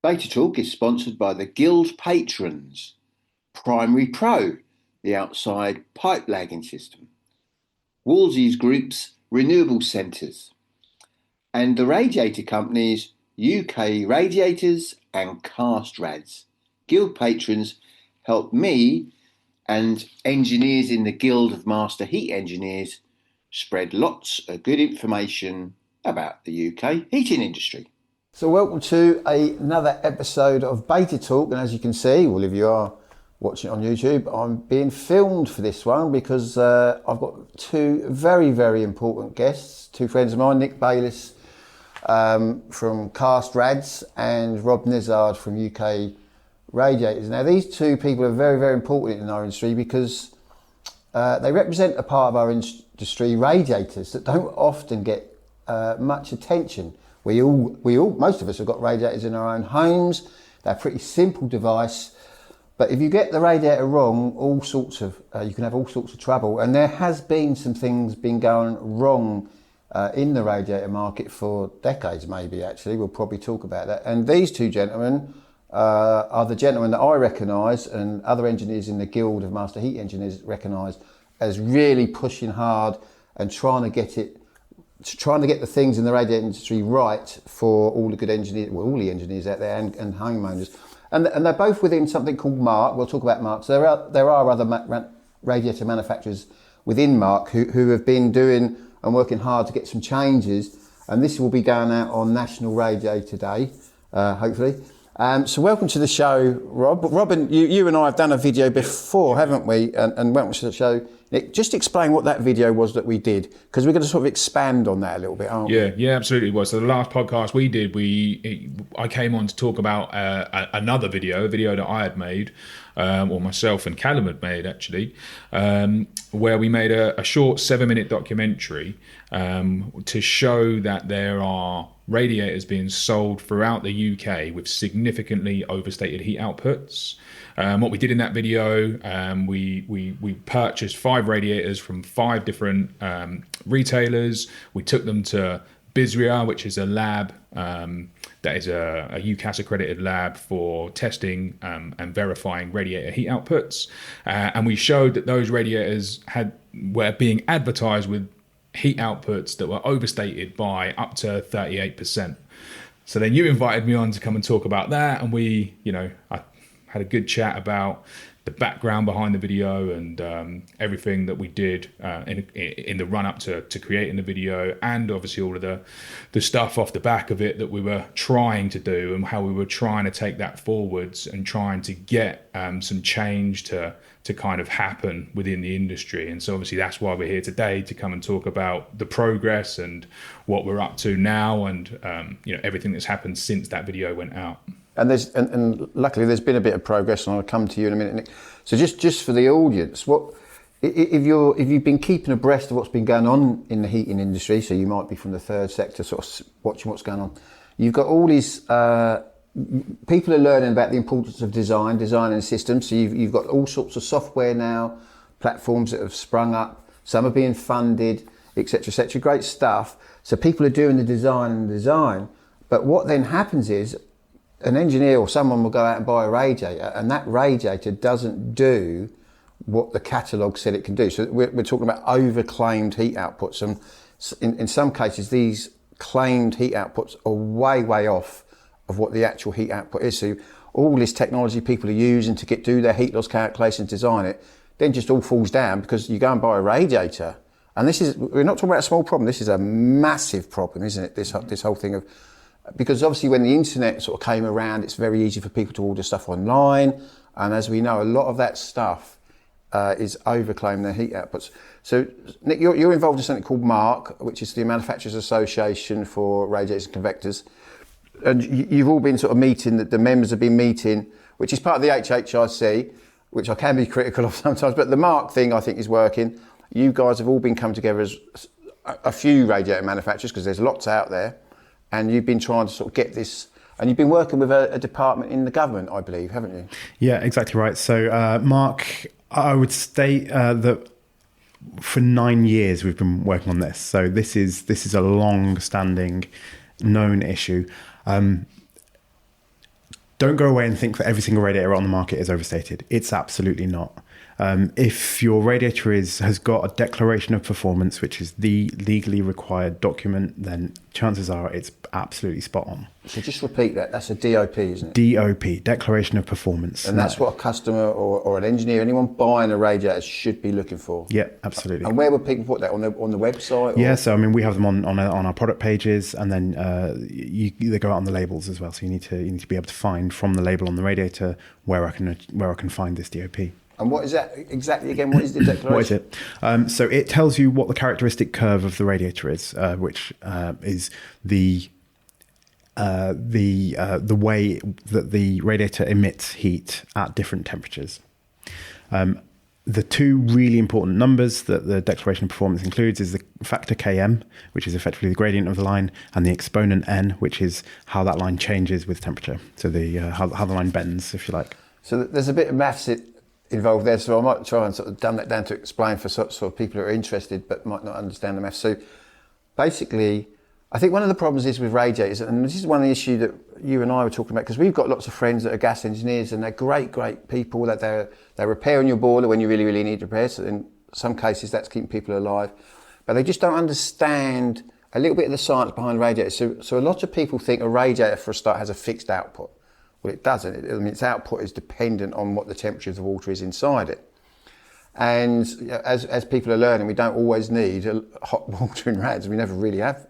Beta Talk is sponsored by the Guild patrons, Primary Pro, the outside pipe lagging system, Wolsey's Group's renewable centres, and the Radiator companies UK Radiators and Castrads. Guild patrons help me and engineers in the Guild of Master Heat Engineers spread lots of good information about the UK heating industry. So welcome to another episode of Beta Talk, and as you can see, well, if you are watching it on YouTube, I'm being filmed for this one because I've got two very, very important guests, two friends of mine, Nick Baylis from Castrads and Rob Nezard from UK Radiators. Now, these two people are very, very important in our industry because they represent a part of our industry, radiators, that don't often get much attention. We all, most of us have got radiators in our own homes. They're a pretty simple device, but if you get the radiator wrong, you can have all sorts of trouble. And there has been some things been going wrong in the radiator market for decades, maybe. Actually, we'll probably talk about that. And these two gentlemen are the gentlemen that I recognise, and other engineers in the Guild of Master Heat Engineers recognise as really pushing hard and trying to get the things in the radiator industry right for all the good engineers, well, all the engineers out there and homeowners. And they're both within something called MARC. We'll talk about MARC. So there are other radiator manufacturers within MARC who have been doing and working hard to get some changes. And this will be going out on National Regulator Day, hopefully. So welcome to the show, Rob. Rob, and you and I have done a video before, haven't we? And welcome to the show. Nick, just explain what that video was that we did, because we're going to sort of expand on that a little bit, aren't we? Yeah, absolutely. Well, so the last podcast we did, I came on to talk about another video, a video that I had made, or myself and Callum had made actually, where we made a short 7-minute documentary to show that there are radiators being sold throughout the UK with significantly overstated heat outputs. What we did in that video, we purchased 5 radiators from 5 different retailers. We took them to Bizria, which is a lab that is a UCAS accredited lab for testing and verifying radiator heat outputs. And we showed that those radiators were being advertised with heat outputs that were overstated by up to 38%. So then you invited me on to come and talk about that, and I had a good chat about the background behind the video and everything that we did in the run up to creating the video, and obviously all of the stuff off the back of it that we were trying to do and how we were trying to take that forwards and trying to get some change to kind of happen within the industry. And so obviously that's why we're here today, to come and talk about the progress and what we're up to now, and everything that's happened since that video went out. And luckily there's been a bit of progress, and I'll come to you in a minute, Nick. So just for the audience, if you've been keeping abreast of what's been going on in the heating industry, so you might be from the third sector, sort of watching what's going on. You've got all these people are learning about the importance of designing systems. So you've got all sorts of software now, platforms that have sprung up. Some are being funded, etc., etc. Great stuff. So people are doing the design. But what then happens is, an engineer or someone will go out and buy a radiator, and that radiator doesn't do what the catalogue said it can do. So we're talking about over-claimed heat outputs, and in some cases these claimed heat outputs are way off of what the actual heat output is. So all this technology people are using to do their heat loss calculations, design it, then just all falls down because you go and buy a radiator. And we're not talking about a small problem, this is a massive problem, isn't it? This whole thing of, because obviously when the internet sort of came around, it's very easy for people to order stuff online. And as we know, a lot of that stuff is overclaiming their heat outputs. So Nick, you're involved in something called MARC, which is the Manufacturers Association for Radiators and Convectors. And you've all been sort of meeting, that the members have been meeting, which is part of the HHRC, which I can be critical of sometimes, but the MARC thing I think is working. You guys have all been come together as a few radiator manufacturers, because there's lots out there. And you've been trying to sort of get this, and you've been working with a department in the government, I believe, haven't you? Yeah, exactly right. So MARC, I would state that for 9 years we've been working on this. So this is a long-standing known issue. don't go away and think that every single radiator on the market is overstated. It's absolutely not. If your radiator has got a declaration of performance, which is the legally required document, then chances are it's absolutely spot on. So just repeat that. That's a DOP, isn't it? DOP, Declaration of Performance. And that's what a customer or an engineer, anyone buying a radiator should be looking for. Yeah, absolutely. And where would people put that, on the website? Yeah, so I mean, we have them on our product pages, and then they go out on the labels as well. So you need to be able to find from the label on the radiator where I can find this DOP. And what is that exactly again? What is the declaration? What is it? So it tells you what the characteristic curve of the radiator is, which is the way that the radiator emits heat at different temperatures. The two really important numbers that the declaration of performance includes is the factor Km, which is effectively the gradient of the line, and the exponent n, which is how that line changes with temperature. So how the line bends, if you like. So there's a bit of maths involved there, so I might try and sort of dumb that down to explain for sort of people who are interested but might not understand the maths. So basically, I think one of the problems is with radiators, and this is one of the issues that you and I were talking about, because we've got lots of friends that are gas engineers, and they're great people, that they're repairing your boiler when you really, really need repairs. So in some cases, that's keeping people alive. But they just don't understand a little bit of the science behind radiators. So a lot of people think a radiator, for a start, has a fixed output. Well, it doesn't. Its output is dependent on what the temperature of the water is inside it. And as people are learning, we don't always need hot water in rads. We never really have.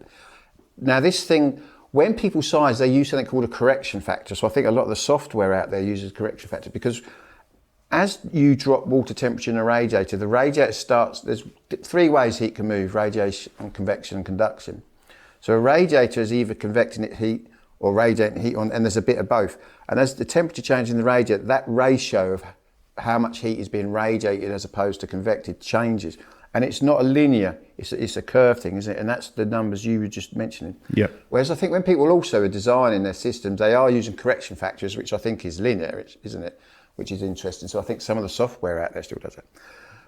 Now, this thing, when people size, they use something called a correction factor. So I think a lot of the software out there uses correction factor, because as you drop water temperature in a radiator, the radiator starts, there's three ways heat can move: radiation, convection, and conduction. So a radiator is either convecting it heat or radiating heat on, and there's a bit of both. And as the temperature changes in the radiator, that ratio of how much heat is being radiated as opposed to convected changes. And it's not a linear, it's a curve thing, isn't it? And that's the numbers you were just mentioning. Yeah. Whereas I think when people also are designing their systems, they are using correction factors, which I think is linear, isn't it? Which is interesting. So I think some of the software out there still does that.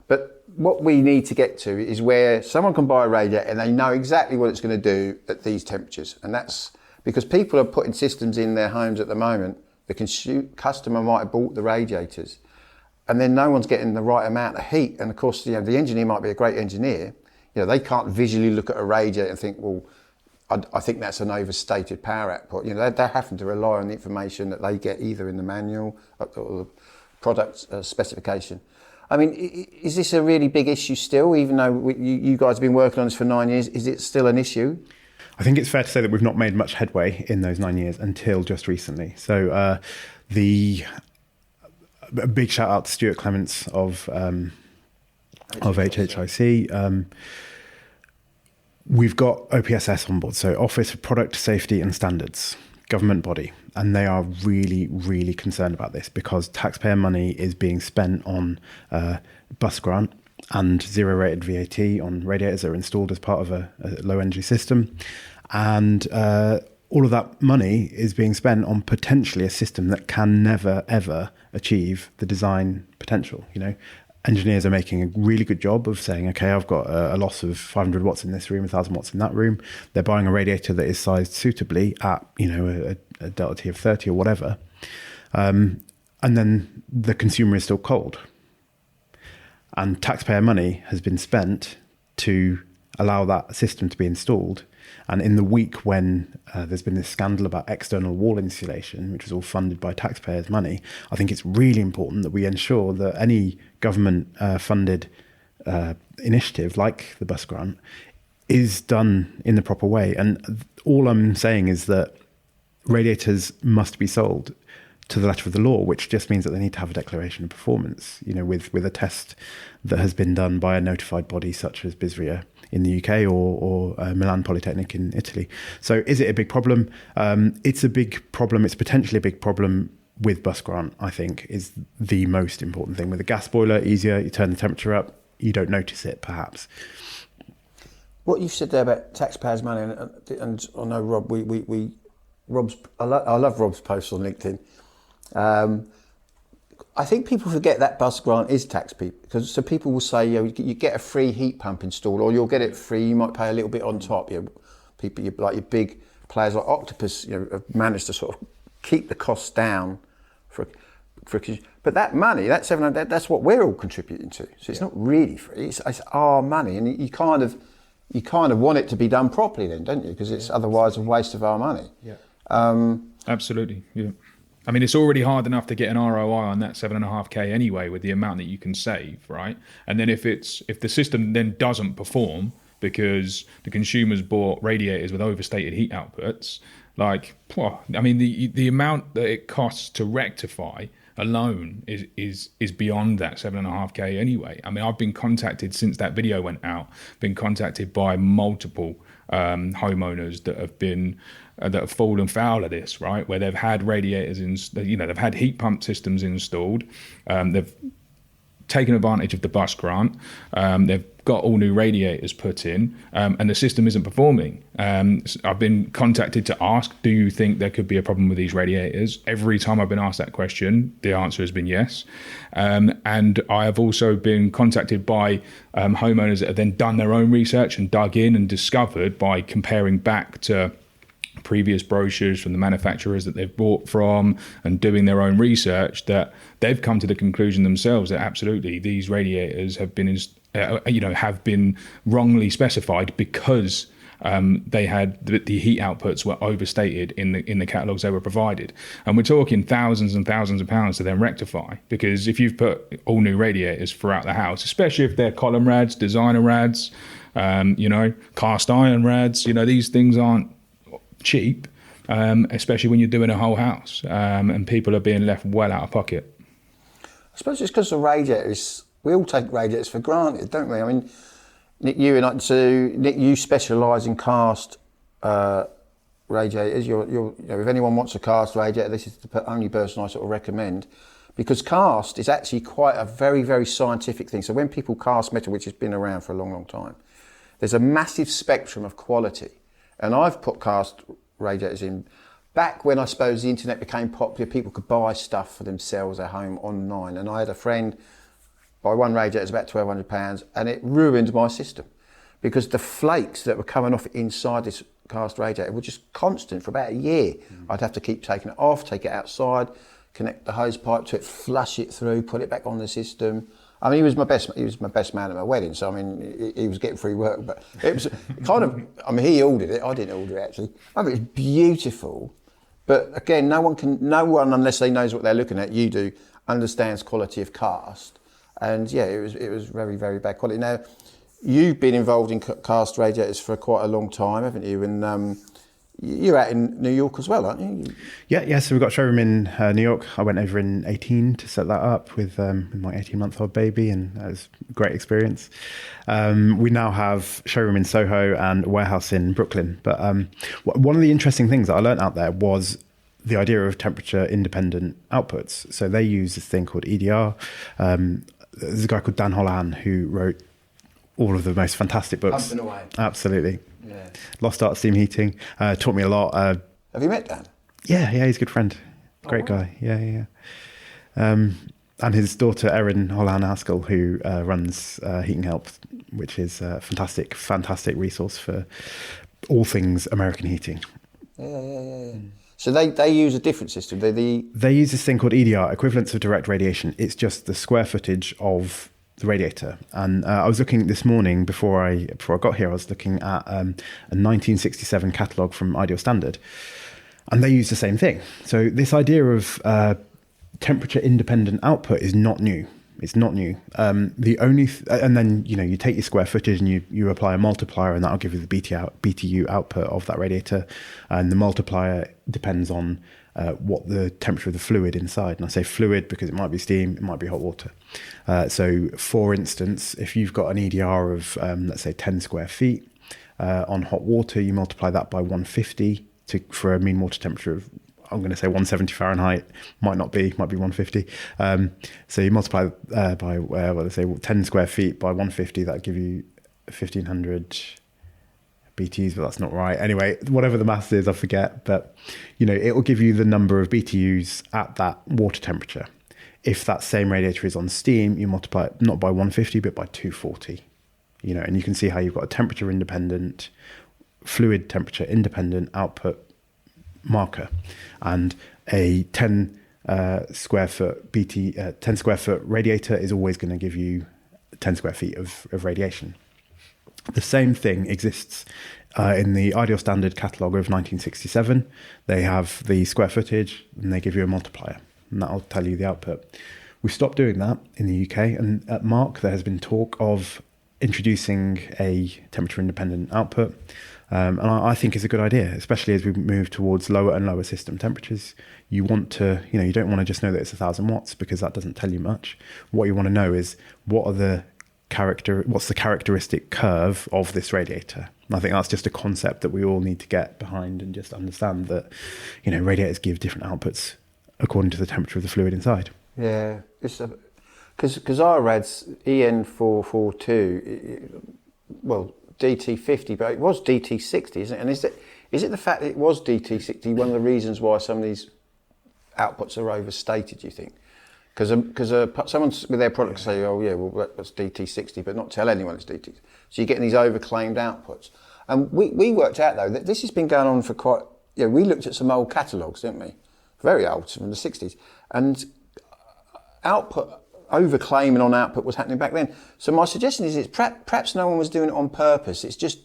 But what we need to get to is where someone can buy a radiator and they know exactly what it's going to do at these temperatures. And that's because people are putting systems in their homes at the moment. The customer might have bought the radiators, and then no one's getting the right amount of heat. And of course, the engineer might be a great engineer. They can't visually look at a radiator and think, well, I think that's an overstated power output. They're having to rely on the information that they get either in the manual or the product specification. I mean, is this a really big issue still, even though you guys have been working on this for 9 years? Is it still an issue? I think it's fair to say that we've not made much headway in those 9 years until just recently. So a big shout out to Stuart Clements of HHIC. We've got OPSS on board, so Office of Product Safety and Standards, government body, and they are really, really concerned about this because taxpayer money is being spent on bus grant and zero rated VAT on radiators that are installed as part of a low energy system. And all of that money is being spent on potentially a system that can never, ever achieve the design potential. Engineers are making a really good job of saying, okay, I've got a loss of 500 watts in this room, 1,000 watts in that room. They're buying a radiator that is sized suitably at, a delta T of 30 or whatever. And then the consumer is still cold. And taxpayer money has been spent to allow that system to be installed. And in the week when there's been this scandal about external wall insulation, which was all funded by taxpayers' money, I think it's really important that we ensure that any government-funded initiative like the bus grant is done in the proper way. And all I'm saying is that radiators must be sold to the letter of the law, which just means that they need to have a declaration of performance, with a test that has been done by a notified body such as BISRIA in the UK or Milan Polytechnic in Italy. So is it a big problem? It's a big problem. It's potentially a big problem with bus grant, I think, is the most important thing. With a gas boiler, easier, you turn the temperature up, you don't notice it, perhaps. What you've said there about taxpayers' money, and I know Rob, I love Rob's posts on LinkedIn. I think people forget that bus grant is tax people, because so people will say, you get a free heat pump installed, or you'll get it free. You might pay a little bit on top. People like your big players like Octopus, have managed to sort of keep the costs down for but that money, that 700, that's what we're all contributing to. So it's not really free. It's our money, and you kind of want it to be done properly, then, don't you? Because it's otherwise a waste of our money. Yeah. Absolutely. Yeah. I mean, it's already hard enough to get an ROI on that 7.5K anyway, with the amount that you can save, right? And then if the system then doesn't perform because the consumers bought radiators with overstated heat outputs, like, I mean, the amount that it costs to rectify alone is beyond that 7.5K anyway. I mean, I've been contacted since that video went out, been contacted by multiple homeowners that have fallen foul of this, right? Where they've had radiators they've had heat pump systems installed, they've taken advantage of the bus grant, they've got all new radiators put in, and the system isn't performing. I've been contacted to ask, do you think there could be a problem with these radiators? Every time I've been asked that question, the answer has been yes. And I have also been contacted by homeowners that have then done their own research and dug in and discovered, by comparing back to previous brochures from the manufacturers that they've bought from and doing their own research, that they've come to the conclusion themselves that absolutely these radiators have been have been wrongly specified because they had the heat outputs were overstated in the catalogues they were provided, and we're talking thousands and thousands of pounds to then rectify. Because if you've put all new radiators throughout the house, especially if they're column rads, designer rads, cast iron rads, these things aren't cheap, especially when you're doing a whole house, and people are being left well out of pocket. I suppose it's because the radiators, we all take radiators for granted, don't we? I mean, Nick, you specialise in cast radiators. If anyone wants a cast radiator, this is the only person I sort of recommend, because cast is actually quite a very, very scientific thing. So when people cast metal, which has been around for a long, long time, there's a massive spectrum of quality. And I've put cast radiators in back when I suppose the internet became popular. People could buy stuff for themselves at home online. And I had a friend buy one radiator, it was about £1,200, and it ruined my system because the flakes that were coming off inside this cast radiator were just constant for about a year. I'd have to keep taking it off, take it outside, connect the hose pipe to it, flush it through, put it back on the system. I mean, he was my best man at my wedding, so I mean, he was getting free work, but it was kind of, I mean, he ordered it, I didn't order it actually. I mean, it's beautiful, but again, no one, unless they knows what they're looking at, you do, understands quality of cast. And yeah, it was very, very bad quality. Now, you've been involved in cast radiators for quite a long time, haven't you? And you're out in New York as well, aren't you? Yeah. So we've got a showroom in New York. I went over in 2018 to set that up with my 18-month-old baby, and that was a great experience. We now have a showroom in Soho and a warehouse in Brooklyn. But one of the interesting things that I learned out there was the idea of temperature independent outputs. So they use this thing called EDR. There's a guy called Dan Holland who wrote all of the most fantastic books. Pumping away. Absolutely. Yeah. Lost Art Steam Heating. Taught me a lot. Have you met Dan? Yeah, he's a good friend. Great guy. Yeah. And his daughter, Erin Holland Haskell, who runs Heating Help, which is a fantastic resource for all things American heating. Yeah. So they use a different system. They use this thing called EDR, equivalence of direct radiation. It's just the square footage of the radiator. And I was looking this morning before I got here. I was looking at a 1967 catalogue from Ideal Standard, and they use the same thing. So this idea of temperature independent output is not new. It's not new. The only and then you take your square footage and you apply a multiplier, and that'll give you the BTU output of that radiator, and the multiplier depends on what the temperature of the fluid inside. And I say fluid because it might be steam, it might be hot water. So for instance, if you've got an EDR of let's say 10 square feet on hot water, you multiply that by 150 for a mean water temperature of, I'm going to say 170 Fahrenheit, might be 150. So you multiply by, let's say 10 square feet by 150, that'll give you 1500 BTUs, but that's not right. Anyway, whatever the maths is, I forget, but it will give you the number of BTUs at that water temperature. If that same radiator is on steam, you multiply it not by 150, but by 240, and you can see how you've got a temperature independent, fluid temperature independent output marker. And a 10 square foot 10 square foot radiator is always going to give you 10 square feet of radiation. The same thing exists in the Ideal Standard catalogue of 1967. They have the square footage and they give you a multiplier, and that'll tell you the output. We stopped doing that in the UK, and at MARC there has been talk of introducing a temperature independent output. And I think it's a good idea, especially as we move towards lower and lower system temperatures. You want to, you don't want to just know that it's 1,000 watts, because that doesn't tell you much. What you want to know is what's the characteristic curve of this radiator. And I think that's just a concept that we all need to get behind and just understand that, radiators give different outputs according to the temperature of the fluid inside. Yeah, because our rads EN442, well, DT50, but it was DT60, isn't it? And is it the fact that it was DT60 one of the reasons why some of these outputs are overstated, do you think? Because someone with their product say, oh yeah, well that's DT60, but not tell anyone it's DT. So you're getting these overclaimed outputs. And we worked out though that this has been going on for quite, we looked at some old catalogues, didn't we? Very old, from the 60s. And output, overclaiming on output was happening back then. So my suggestion is perhaps no one was doing it on purpose. It's just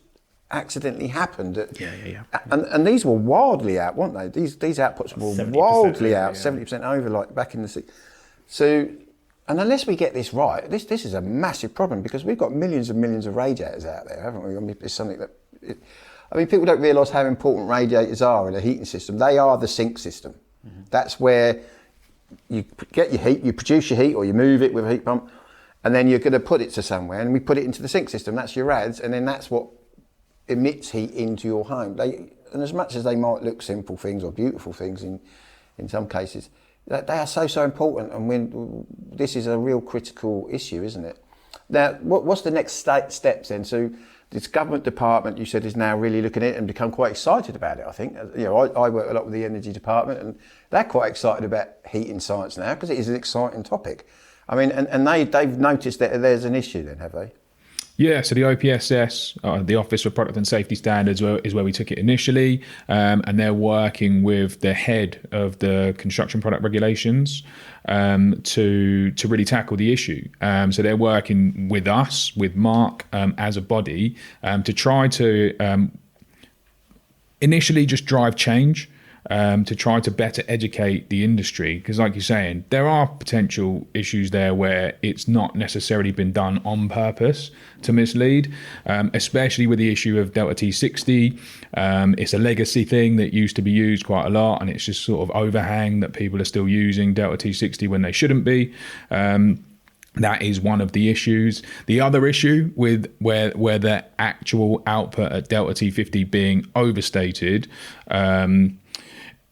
accidentally happened. Yeah. And these were wildly out, weren't they? These outputs were wildly out, 70% over, like back in the 60s. So, and unless we get this right, this is a massive problem, because we've got millions and millions of radiators out there, haven't we? I mean, it's something that, people don't realise how important radiators are in a heating system. They are the sink system. Mm-hmm. That's where you get your heat, you produce your heat, or you move it with a heat pump, and then you're going to put it to somewhere, and we put it into the sink system. That's your rads, and then that's what emits heat into your home. And as much as they might look simple things or beautiful things in some cases, they are so important, and this is a real critical issue, isn't it? Now, what's the next steps then? So this government department, you said, is now really looking at it and become quite excited about it, I think. I work a lot with the energy department, and they're quite excited about heating science now, because it is an exciting topic. I mean, and they've noticed that there's an issue then, have they? Yeah, so the OPSS, the Office for Product and Safety Standards, is where we took it initially, and they're working with the head of the construction product regulations to really tackle the issue. So they're working with us, with MARC as a body, to try to initially just drive change. To try to better educate the industry, because like you're saying, there are potential issues there where it's not necessarily been done on purpose to mislead, especially with the issue of Delta T60. It's a legacy thing that used to be used quite a lot, and it's just sort of overhang that people are still using Delta T60 when they shouldn't be. That is one of the issues. The other issue with where the actual output at Delta T50 being overstated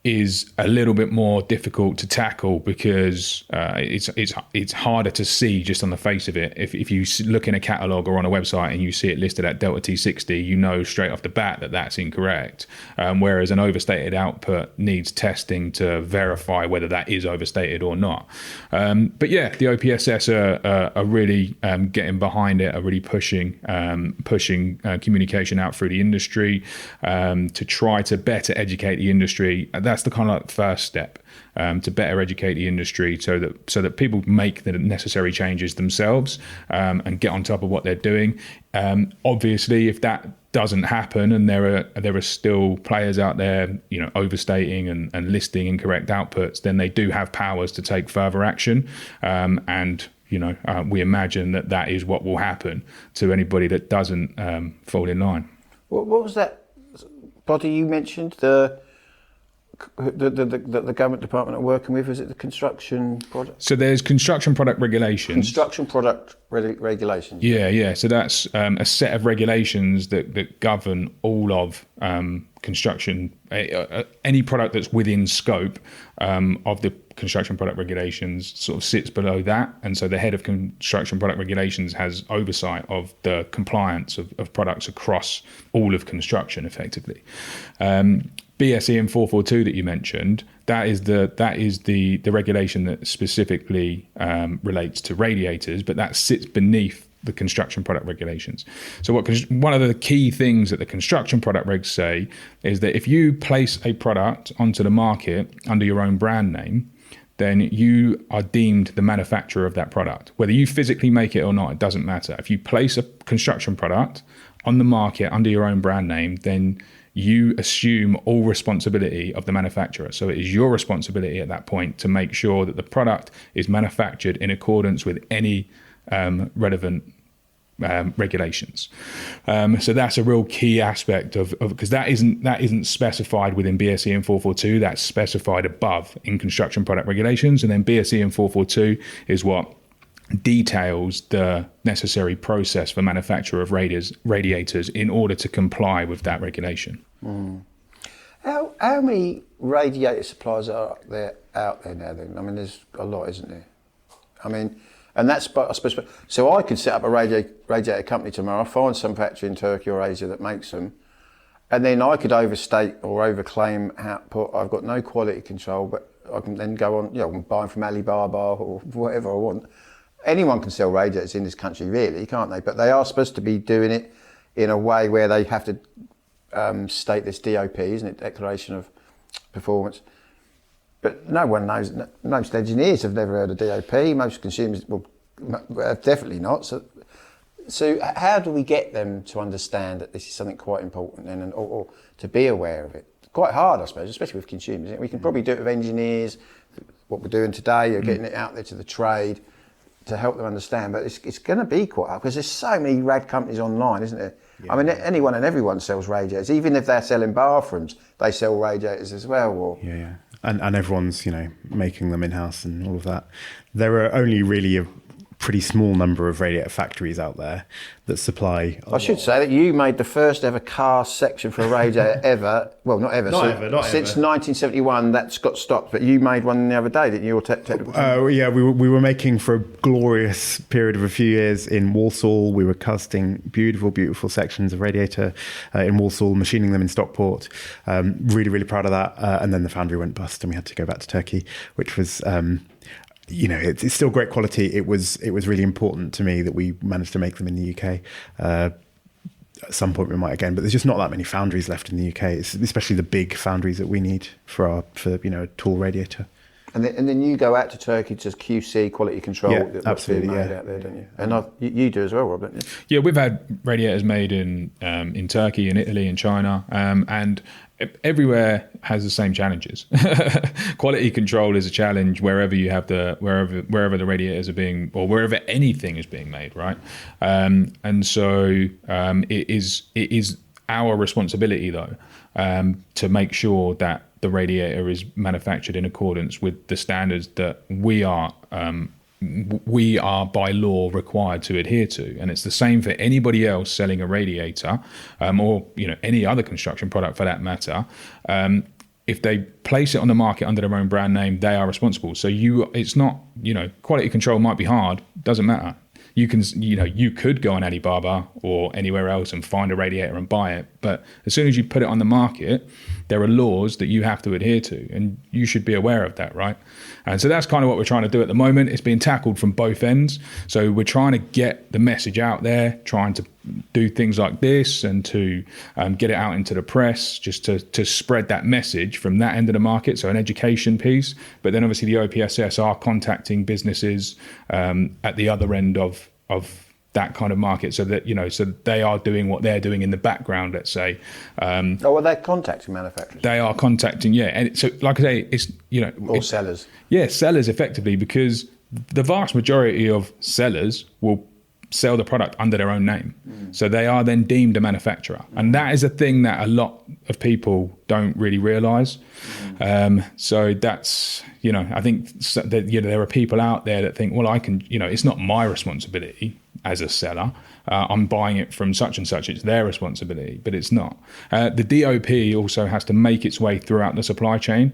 is a little bit more difficult to tackle, because it's harder to see just on the face of it. If you look in a catalogue or on a website and you see it listed at Delta T60, you know straight off the bat that that's incorrect. Whereas an overstated output needs testing to verify whether that is overstated or not. But yeah, the OPSS are really getting behind it, are really pushing communication out through the industry to try to better educate the industry. That's the kind of like first step, to better educate the industry so that people make the necessary changes themselves and get on top of what they're doing. Obviously, if that doesn't happen and there are still players out there, overstating and listing incorrect outputs, then they do have powers to take further action. We imagine that is what will happen to anybody that doesn't fall in line. What was that body you mentioned? The government department are working with? Is it the construction product? So there's construction product regulations. Construction product regulations. Yeah. So that's a set of regulations that govern all of construction, any product that's within scope of the construction product regulations sort of sits below that. And so the head of construction product regulations has oversight of the compliance of products across all of construction effectively. BSE and 442 that you mentioned, that is the regulation that specifically relates to radiators, but that sits beneath the construction product regulations. So one of the key things that the construction product regs say is that if you place a product onto the market under your own brand name, then you are deemed the manufacturer of that product. Whether you physically make it or not, it doesn't matter. If you place a construction product on the market under your own brand name, then you assume all responsibility of the manufacturer. So it is your responsibility at that point to make sure that the product is manufactured in accordance with any relevant regulations. So that's a real key aspect of because that isn't specified within BSE and 442. That's specified above in construction product regulations, and then BSE and 442 is what details the necessary process for manufacture of radiators in order to comply with that regulation. How many radiator suppliers are there out there now then? I mean, there's a lot, isn't there? I mean, and that's, I suppose, so I could set up a radiator company tomorrow, find some factory in Turkey or Asia that makes them, and then I could overstate or overclaim output. I've got no quality control, but I can then go on, I can buy them from Alibaba or whatever I want. Anyone can sell radiators in this country, really, can't they? But they are supposed to be doing it in a way where they have to state this DOP, isn't it? Declaration of Performance. But no one knows. Most engineers have never heard of DOP. Most consumers, well, definitely not. So how do we get them to understand that this is something quite important and or to be aware of it? Quite hard, I suppose, especially with consumers. We can probably do it with engineers, what we're doing today, or getting it out there to the trade to help them understand. But it's going to be quite hard because there's so many rad companies online, isn't there? Yeah. I mean, anyone and everyone sells radiators. Even if they're selling bathrooms, they sell radiators as well. Or, yeah. And everyone's, making them in-house and all of that. There are only really a pretty small number of radiator factories out there that supply. I should say that you made the first ever car section for a radiator ever. Well, not ever. Since 1971, that's got stopped. But you made one the other day, didn't you? Or technical? Yeah, we were making for a glorious period of a few years in Walsall. We were casting beautiful, beautiful sections of radiator in Walsall, machining them in Stockport. Really, really proud of that. And then the foundry went bust, and we had to go back to Turkey, which was. It's still great quality. It was really important to me that we managed to make them in the UK. At some point we might again, but there's just not that many foundries left in the UK, especially the big foundries that we need for a tall radiator. And then you go out to Turkey to QC, quality control. Yeah, absolutely. Out there, don't you? And you do as well, Rob, don't you? Yeah, we've had radiators made in Turkey, in Italy, in China, and everywhere has the same challenges. Quality control is a challenge wherever you have wherever the radiators are being, or wherever anything is being made, right? And so it is our responsibility though to make sure that the radiator is manufactured in accordance with the standards that we are by law required to adhere to. And it's the same for anybody else selling a radiator or any other construction product for that matter. If they place it on the market under their own brand name, they are responsible. So it's not, quality control might be hard, doesn't matter. You could go on Alibaba or anywhere else and find a radiator and buy it. But as soon as you put it on the market, there are laws that you have to adhere to, and you should be aware of that, right? And so that's kind of what we're trying to do at the moment. It's being tackled from both ends. So we're trying to get the message out there, trying to do things like this and to get it out into the press, just to spread that message from that end of the market. So an education piece, but then obviously the OPSS are contacting businesses at the other end of that kind of market, so that so they are doing what they're doing in the background, let's say. Well, they're contacting manufacturers. They are contacting, yeah. And so, like I say, it's or sellers. Yeah, sellers effectively, because the vast majority of sellers will sell the product under their own name. So they are then deemed a manufacturer. And that is a thing that a lot of people don't really realise. So that's, I think that, there are people out there that think, well, I can, it's not my responsibility as a seller. I'm buying it from such and such, it's their responsibility, but it's not. The DOP also has to make its way throughout the supply chain.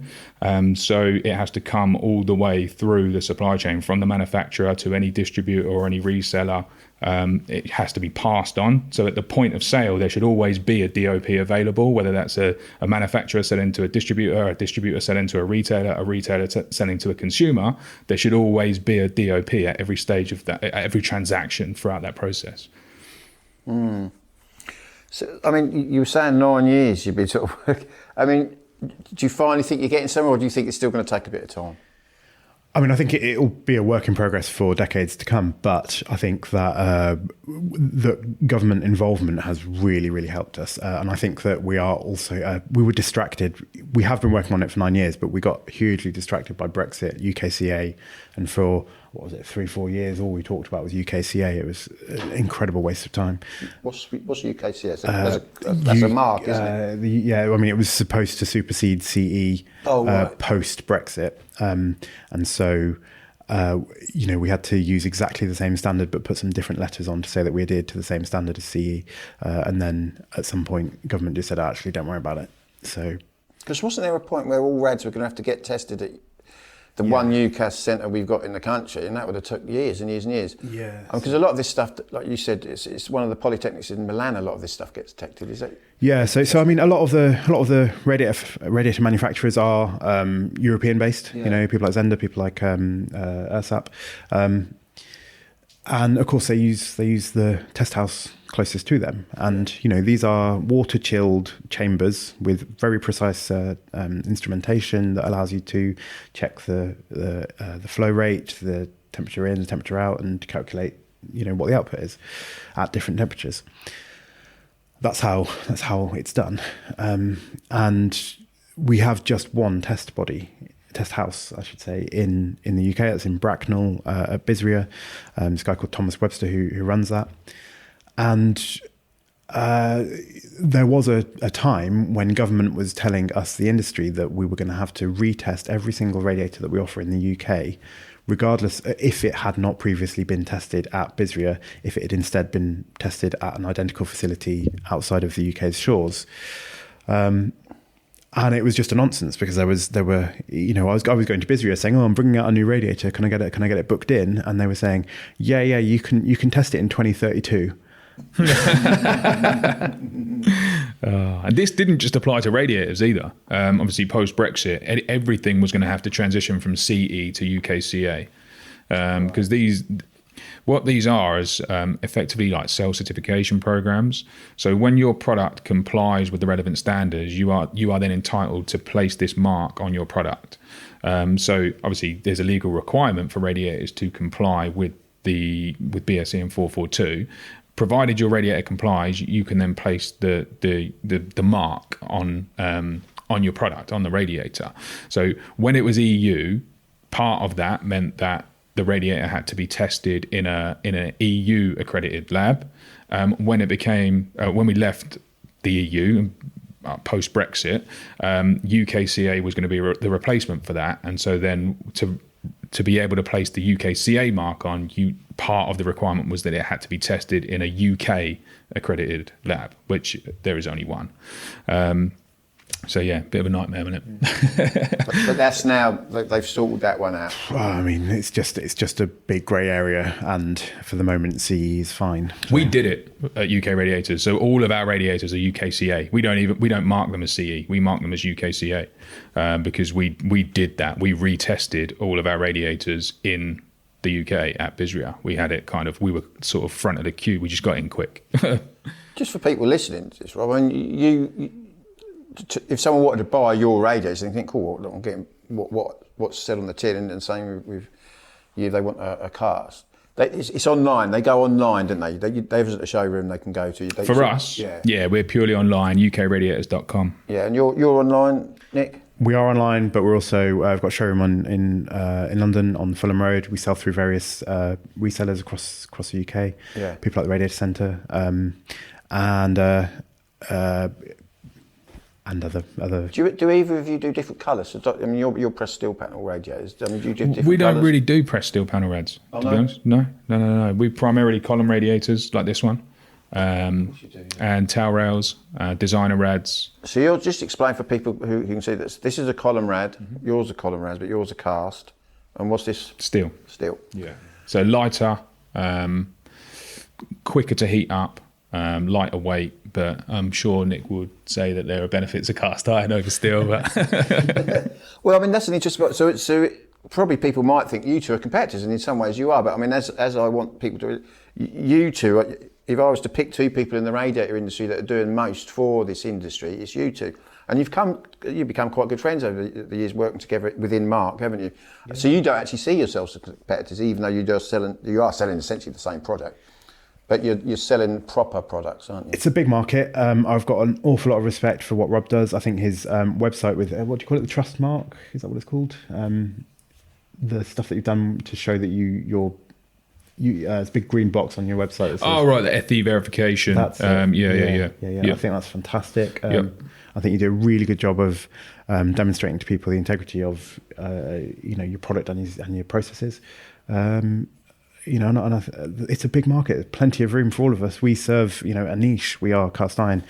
So it has to come all the way through the supply chain from the manufacturer to any distributor or any reseller. It has to be passed on. So at the point of sale, there should always be a DOP available, whether that's a manufacturer selling to a distributor selling to a retailer selling to a consumer. There should always be a DOP at every stage of that, at every transaction throughout that process. So, I mean, you were saying 9 years you've been sort of, I mean, do you finally think you're getting somewhere, or do you think it's still going to take a bit of time? I mean, I think it'll be a work in progress for decades to come, but I think that that government involvement has really, really helped us. And I think that we are also, we were distracted. We have been working on it for 9 years, but we got hugely distracted by Brexit, UKCA, and for, 3-4 years, all we talked about was UKCA. It was an incredible waste of time. What's UKCA? That's a MARC, isn't it? Yeah, I mean, it was supposed to supersede CE post-Brexit. And so, we had to use exactly the same standard, but put some different letters on to say that we adhered to the same standard as CE. And then at some point, government just said, actually, don't worry about it. So, because wasn't there a point where all rads were going to have to get tested at the one UCAS centre we've got in the country, and that would have took years and years and years. Yeah. Because a lot of this stuff, like you said, it's one of the polytechnics in Milan. A lot of this stuff gets detected. Is that? Yeah. So I mean, a lot of the radiator manufacturers are European based. Yeah. People like Zender, people like Ursap, and of course they use the test house closest to them. And these are water chilled chambers with very precise instrumentation that allows you to check the flow rate, the temperature in, the temperature out, and to calculate what the output is at different temperatures. That's how it's done. And we have just one test house, I should say, in the UK. It's in Bracknell at Bisria. This guy called Thomas Webster who runs that. And there was a time when government was telling us, the industry, that we were going to have to retest every single radiator that we offer in the UK, regardless if it had not previously been tested at Bisria, if it had instead been tested at an identical facility outside of the UK's shores. And it was just a nonsense, because I was going to Bisria saying, I'm bringing out a new radiator. Can I get it booked in? And they were saying, yeah, you can test it in 2032. And this didn't just apply to radiators either. Obviously, post-Brexit, everything was going to have to transition from CE to UKCA, because what these are is effectively like self-certification programs. So when your product complies with the relevant standards, you are then entitled to place this mark on your product. So obviously, there's a legal requirement for radiators to comply with BSE and 442. Provided your radiator complies, you can then place the mark on your product, on the radiator. So when it was EU, part of that meant that the radiator had to be tested in an EU accredited lab. When we left the EU post Brexit, UKCA was going to be the replacement for that, and so then to be able to place the UKCA mark on, part of the requirement was that it had to be tested in a UK accredited lab, which there is only one. So yeah, bit of a nightmare, isn't it? but that's now, they've sorted that one out. Well, I mean, it's just a big grey area, and for the moment, CE is fine. So. We did it at UK Radiators, so all of our radiators are UKCA. We don't mark them as CE. We mark them as UKCA because we did that. We retested all of our radiators in the UK at Bisria. We had it we were sort of front of the queue. We just got in quick. Just for people listening to this, Rob, I mean, if someone wanted to buy your radiators, they think, cool, I'm getting what's said on the tin, and same with you, they want a cast. It's online. They go online, don't they? They visit a showroom they can go to. For us, yeah, we're purely online, ukradiators.com. Yeah, and you're online, Nick? We are online, but we're also we've got a showroom in London on Fulham Road. We sell through various resellers across the UK. Yeah. People like the Radiator Centre, and other. Do either of you do different colours? So, I mean, you're pressed steel panel radiators. I mean, do you do different We don't colours? really do pressed steel panel rads, to be honest. No. We primarily column radiators like this one, and tail rails, designer rads. So you'll just explain for people who can see this. This is a column rad. Yours are column rads, but yours are cast. And what's this? Steel. Steel. Yeah. So lighter, quicker to heat up, lighter weight, but I'm sure Nick would say that there are benefits of cast iron over steel. But Well, I mean, that's an interesting. So probably people might think you two are competitors, and in some ways you are. But I mean, as I want people to, you two. If I was to pick two people in the radiator industry that are doing most for this industry, it's you two. And you've become quite good friends over the years working together within MARC, haven't you? Yeah. So you don't actually see yourselves as competitors, even though you are selling essentially the same product. But you're selling proper products, aren't you? It's a big market. I've got an awful lot of respect for what Rob does. I think his website with, what do you call it, the Trust Mark? Is that what it's called? The stuff that you've done to show that you're it's a big green box on your website. That says, right, the FE verification. That's yeah. I think that's fantastic. I think you do a really good job of demonstrating to people the integrity of your product and your processes. It's a big market. There's plenty of room for all of us. We serve a niche. We are cast iron.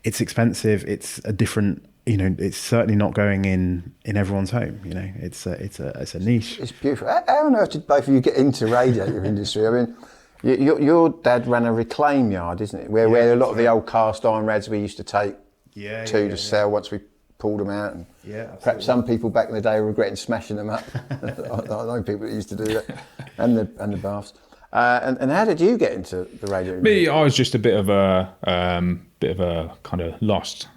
It's expensive. It's a different. It's certainly not going in everyone's home. It's a niche. It's beautiful. How on earth did both of you get into radiator industry? I mean, your dad ran a reclaim yard, isn't it? Where a lot of the old cast iron rads we used to take to sell once we pulled them out. And perhaps some people back in the day are regretting smashing them up. I know people that used to do that, and the baths. And how did you get into the radio? Me, I was just a bit of a kind of lost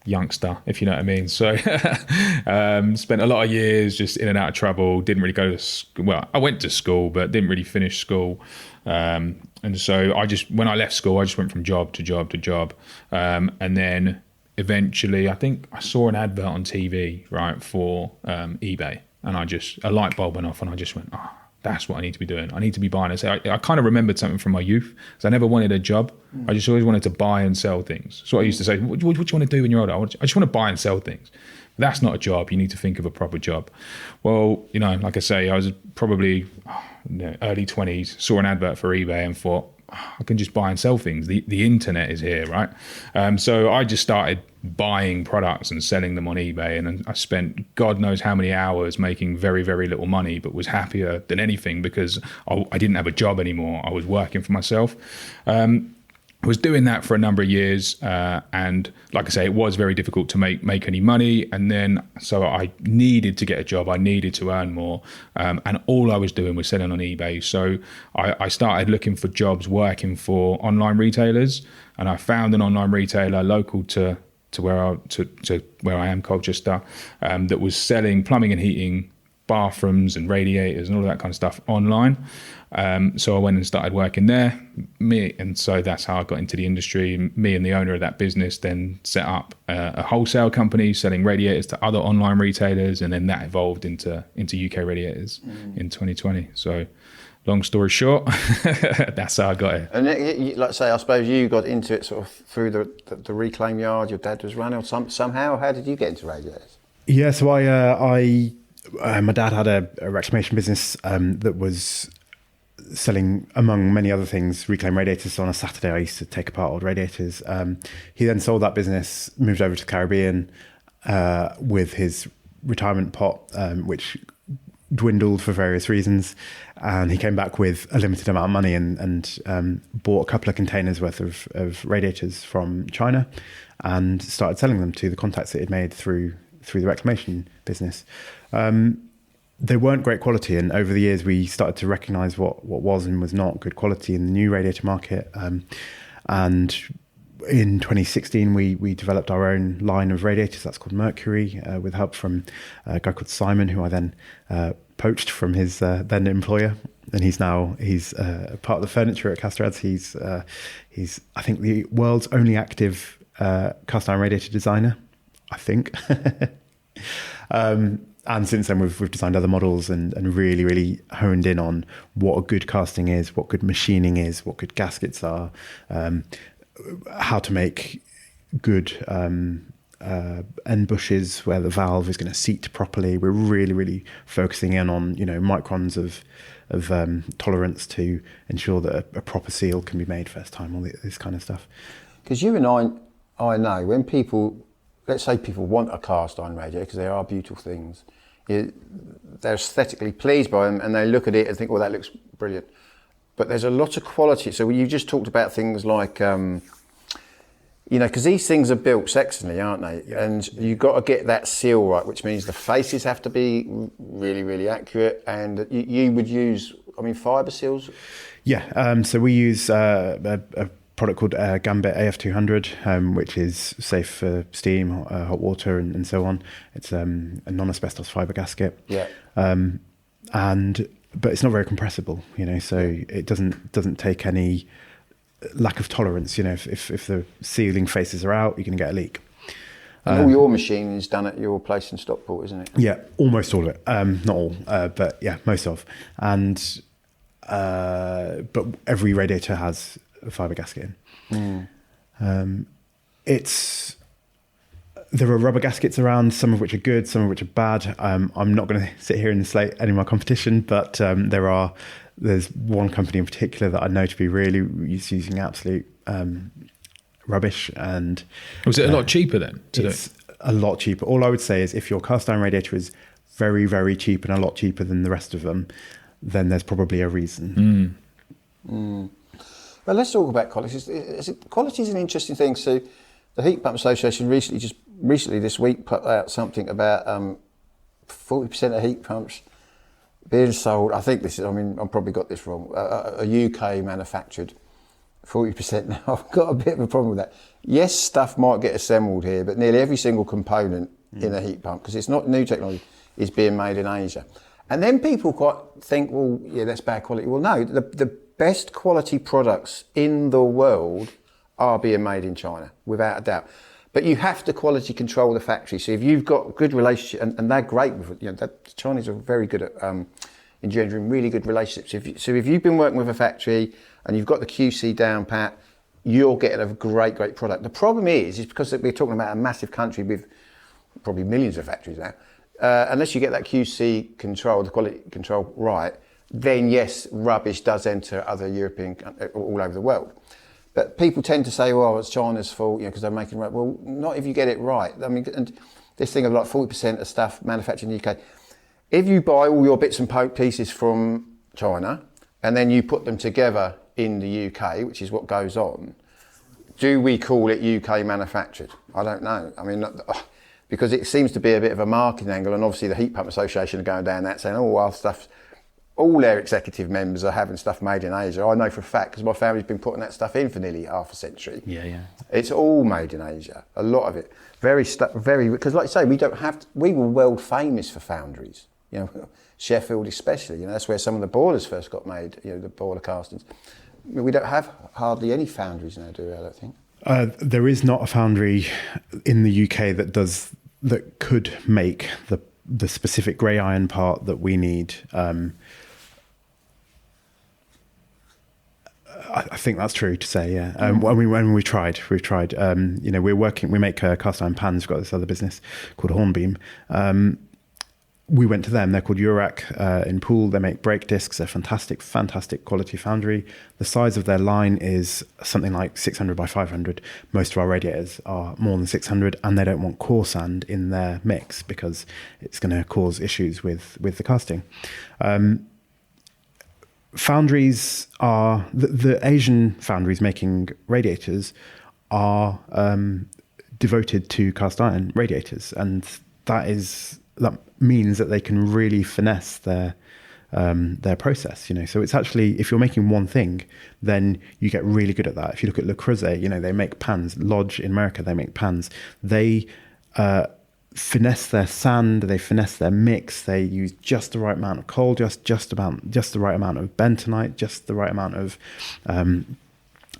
youngster, if you know what I mean. So spent a lot of years just in and out of trouble, didn't really go to school. Well, I went to school, but didn't really finish school. And so when I left school, I just went from job to job to job. And then eventually, I think I saw an advert on TV, right, for eBay. And a light bulb went off and I just went, that's what I need to be doing. I need to be buying and selling. I kind of remembered something from my youth because I never wanted a job. I just always wanted to buy and sell things. So I used to say, what do you want to do when you're older? I just want to buy and sell things. That's not a job. You need to think of a proper job. Well, like I say, I was probably early 20s, saw an advert for eBay and thought, I can just buy and sell things. The internet is here, right? So I just started buying products and selling them on eBay, and I spent God knows how many hours making very, very little money, but was happier than anything because I didn't have a job anymore. I was working for myself. I was doing that for a number of years, and like I say, it was very difficult to make any money. And then, so I needed to get a job. I needed to earn more, and all I was doing was selling on eBay. So I started looking for jobs working for online retailers, and I found an online retailer local to where I am, Colchester, that was selling plumbing and heating, bathrooms and radiators and all of that kind of stuff online. So I went and started working there. And so that's how I got into the industry. Me and the owner of that business then set up a wholesale company selling radiators to other online retailers, and then that evolved into UK Radiators in 2020. So long story short, that's how I got it. And like I say, I suppose you got into it sort of through the reclaim yard your dad was running, or somehow. How did you get into radiators? Yeah, so my dad had a reclamation business that was selling, among many other things, reclaim radiators. So on a Saturday, I used to take apart old radiators. He then sold that business, moved over to the Caribbean with his retirement pot, which dwindled for various reasons. And he came back with a limited amount of money and bought a couple of containers worth of radiators from China and started selling them to the contacts that he'd made through the reclamation business. They weren't great quality, and over the years we started to recognise what was and was not good quality in the new radiator market. And in 2016 we developed our own line of radiators that's called Mercury, with help from a guy called Simon, who I then poached from his then employer, and he's part of the furniture at Castrads. He's I think the world's only active cast iron radiator designer, I think. And since then, we've designed other models and really, really honed in on what a good casting is, what good machining is, what good gaskets are, how to make good end bushes where the valve is going to seat properly. We're really, really focusing in on, microns of tolerance to ensure that a proper seal can be made first time, all this kind of stuff. Because you and I know when people, let's say people want a cast iron radiator because they are beautiful things, they're aesthetically pleased by them and they look at it and think, well, that looks brilliant. But there's a lot of quality. So you just talked about things like, because these things are built sectionally, aren't they? Yeah. And you've got to get that seal right, which means the faces have to be really, really accurate. And you would use, fibre seals? Yeah, so we use a product called Gambit AF200, which is safe for steam, hot water, and so on. It's a non-asbestos fibre gasket. Yeah. But it's not very compressible, so it doesn't take any lack of tolerance. If the sealing faces are out, you're going to get a leak. And all your machining is done at your place in Stockport, isn't it? Yeah, almost all of it. Not all, but yeah, most of. And but every radiator has a fibre gasket in. There are rubber gaskets around, some of which are good, some of which are bad. I'm not going to sit here and slate any of my competition, but there's one company in particular that I know to be really using absolute rubbish. And was it a lot cheaper then? It's a lot cheaper. All I would say is if your cast iron radiator is very, very cheap and a lot cheaper than the rest of them, then there's probably a reason. Well, let's talk about quality. Quality is an interesting thing. So the Heat Pump Association recently this week put out something about 40% of heat pumps being sold. I think this is, I've probably got this wrong, a UK manufactured 40% now. I've got a bit of a problem with that. Yes, stuff might get assembled here, but nearly every single component in a heat pump, because it's not new technology, is being made in Asia. And then people quite think, well, yeah, that's bad quality. Well, no, the best quality products in the world are being made in China, without a doubt. But you have to quality control the factory. So if you've got a good relationship, and they're great with it, the Chinese are very good at engendering really good relationships. So if you've been working with a factory and you've got the QC down pat, you're getting a great product. The problem is because we're talking about a massive country with probably millions of factories now, unless you get that QC control, the quality control right, then yes, rubbish does enter other European, all over the world. But people tend to say, well, it's China's fault, because they're making right. Well, not if you get it right. And this thing of like 40% of stuff manufactured in the UK, if you buy all your bits and pieces from China and then you put them together in the UK, which is what goes on, do we call it UK manufactured? I don't know. Because it seems to be a bit of a marketing angle, and obviously the Heat Pump Association are going down that saying, all their executive members are having stuff made in Asia. I know for a fact because my family's been putting that stuff in for nearly half a century. Yeah. It's all made in Asia, a lot of it. Very, because like you say, we were world famous for foundries. Sheffield especially. That's where some of the boilers first got made. The boiler castings. We don't have hardly any foundries now, do we? I don't think. There is not a foundry in the UK that could make the specific grey iron part that we need. I think that's true to say, yeah. When we've tried, we make cast iron pans. We've got this other business called Hornbeam. We went to them. They're called Urac in Poole. They make brake discs. They're fantastic quality foundry. The size of their line is something like 600 by 500. Most of our radiators are more than 600, and they don't want core sand in their mix because it's going to cause issues with the casting. Foundries are the Asian foundries making radiators are devoted to cast iron radiators, and that means that they can really finesse their process. So it's actually, if you're making one thing, then you get really good at that. If you look at Le Creuset, they make pans. Lodge in America, they make pans. They finesse their sand, they finesse their mix, they use just the right amount of coal, just the right amount of bentonite, just the right amount of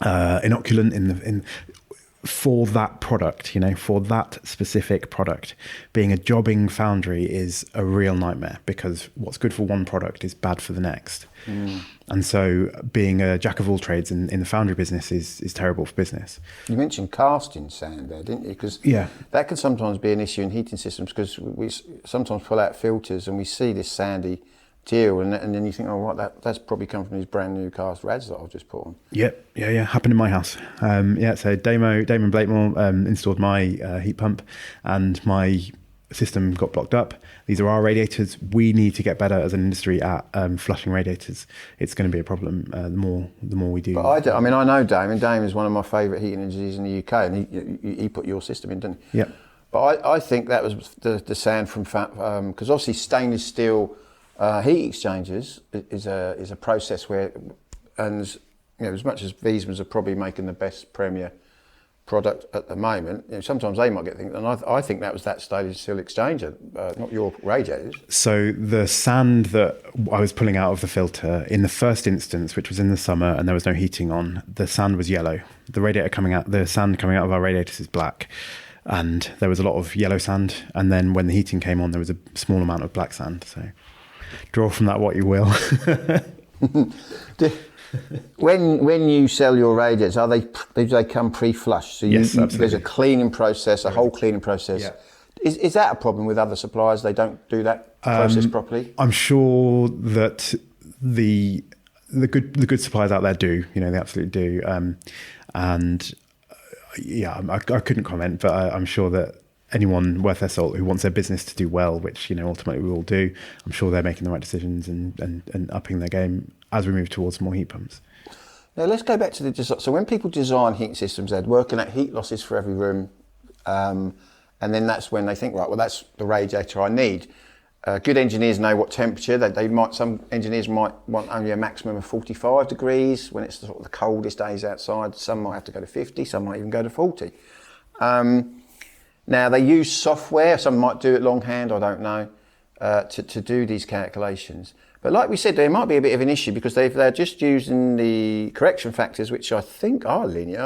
inoculant in for that product, for that specific product, being a jobbing foundry is a real nightmare, because what's good for one product is bad for the next. And so being a jack of all trades in the foundry business is terrible for business. You mentioned casting sand there, didn't you? Because that can sometimes be an issue in heating systems, because we sometimes pull out filters and we see this sandy material, and then you think, oh, right, that's probably come from these brand new cast rads that I've just put on. Yep, yeah, happened in my house. So Damon Blakemore installed my heat pump, and my system got blocked up. These are our radiators. We need to get better as an industry at flushing radiators. It's going to be a problem the more we do. But I know Damon. Damon is one of my favourite heating engineers in the UK, and he put your system in, didn't he? Yeah. But I think that was the sand from because obviously stainless steel heat exchangers is a process where, and as much as Wiesmann's are probably making the best premier product at the moment, sometimes they might get things, and I think that was that stainless steel exchanger, not your radiators. So the sand that I was pulling out of the filter in the first instance, which was in the summer and there was no heating on, the sand was yellow. The sand coming out of our radiators is black, and there was a lot of yellow sand, and then when the heating came on, there was a small amount of black sand. So draw from that what you will. When you sell your radiators, do they come pre-flushed? So yes, absolutely. There's a cleaning process, a whole cleaning process. Yeah. Is that a problem with other suppliers? They don't do that process properly? I'm sure that the good suppliers out there do. They absolutely do. I couldn't comment, but I'm sure that anyone worth their salt who wants their business to do well, which ultimately we all do, I'm sure they're making the right decisions and upping their game as we move towards more heat pumps. Now let's go back to the design. So when people design heat systems, they're working at heat losses for every room, and then that's when they think, right, well, that's the radiator I need. Good engineers know what temperature. Some engineers might want only a maximum of 45 degrees when it's sort of the coldest days outside. Some might have to go to 50. Some might even go to 40. Now they use software. Some might do it longhand. I don't know to do these calculations. But like we said, there might be a bit of an issue because they're just using the correction factors, which I think are linear.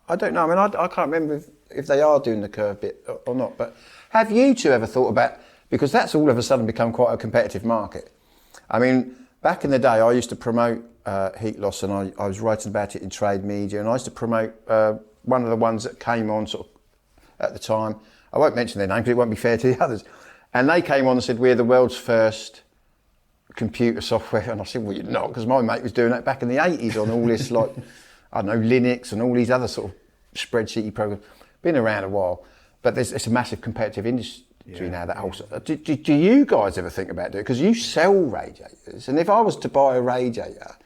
I don't know. I mean, I can't remember if they are doing the curve bit or not. But have you two ever thought about, because that's all of a sudden become quite a competitive market. I mean, back in the day, I used to promote heat loss, and I was writing about it in trade media, and I used to promote one of the ones that came on sort of at the time. I won't mention their name because it won't be fair to the others. And they came on and said, we're the world's first computer software. And I said, well, you're not, because my mate was doing that back in the 80s on all this, like, I don't know, Linux and all these other sort of spreadsheety programs. Been around a while, but it's a massive competitive industry now. That whole do you guys ever think about doing it? Because you sell radiators, and if I was to buy a radiator,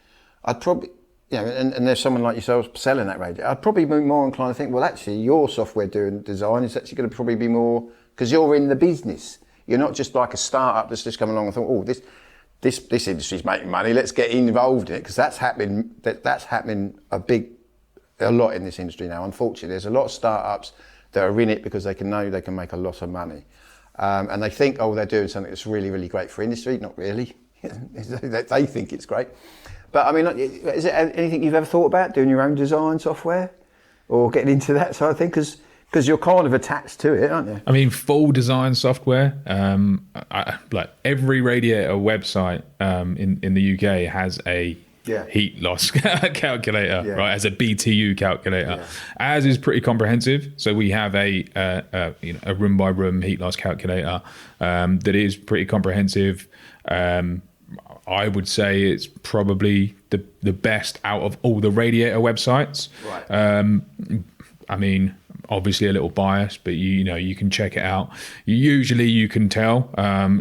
I'd probably, and there's someone like yourself selling that radiator, I'd probably be more inclined to think, well, actually, your software doing design is actually going to probably be more, because you're in the business. You're not just like a startup that's just come along and thought, oh, this industry's making money, let's get involved in it, because that's happening. That's happening a lot in this industry now. Unfortunately, there's a lot of startups that are in it because they know they can make a lot of money, and they think, oh, they're doing something that's really, really great for industry. Not really. They think it's great. But I mean, is there anything you've ever thought about doing your own design software or getting into that sort of thing? Because you're kind of attached to it, aren't you? I mean, full design software. Like every radiator website in the UK has a heat loss calculator, right? As a BTU calculator, as is pretty comprehensive. So we have a room by room heat loss calculator that is pretty comprehensive. I would say it's probably the best out of all the radiator websites. Right. I mean, obviously a little biased, but you can check it out. Usually you can tell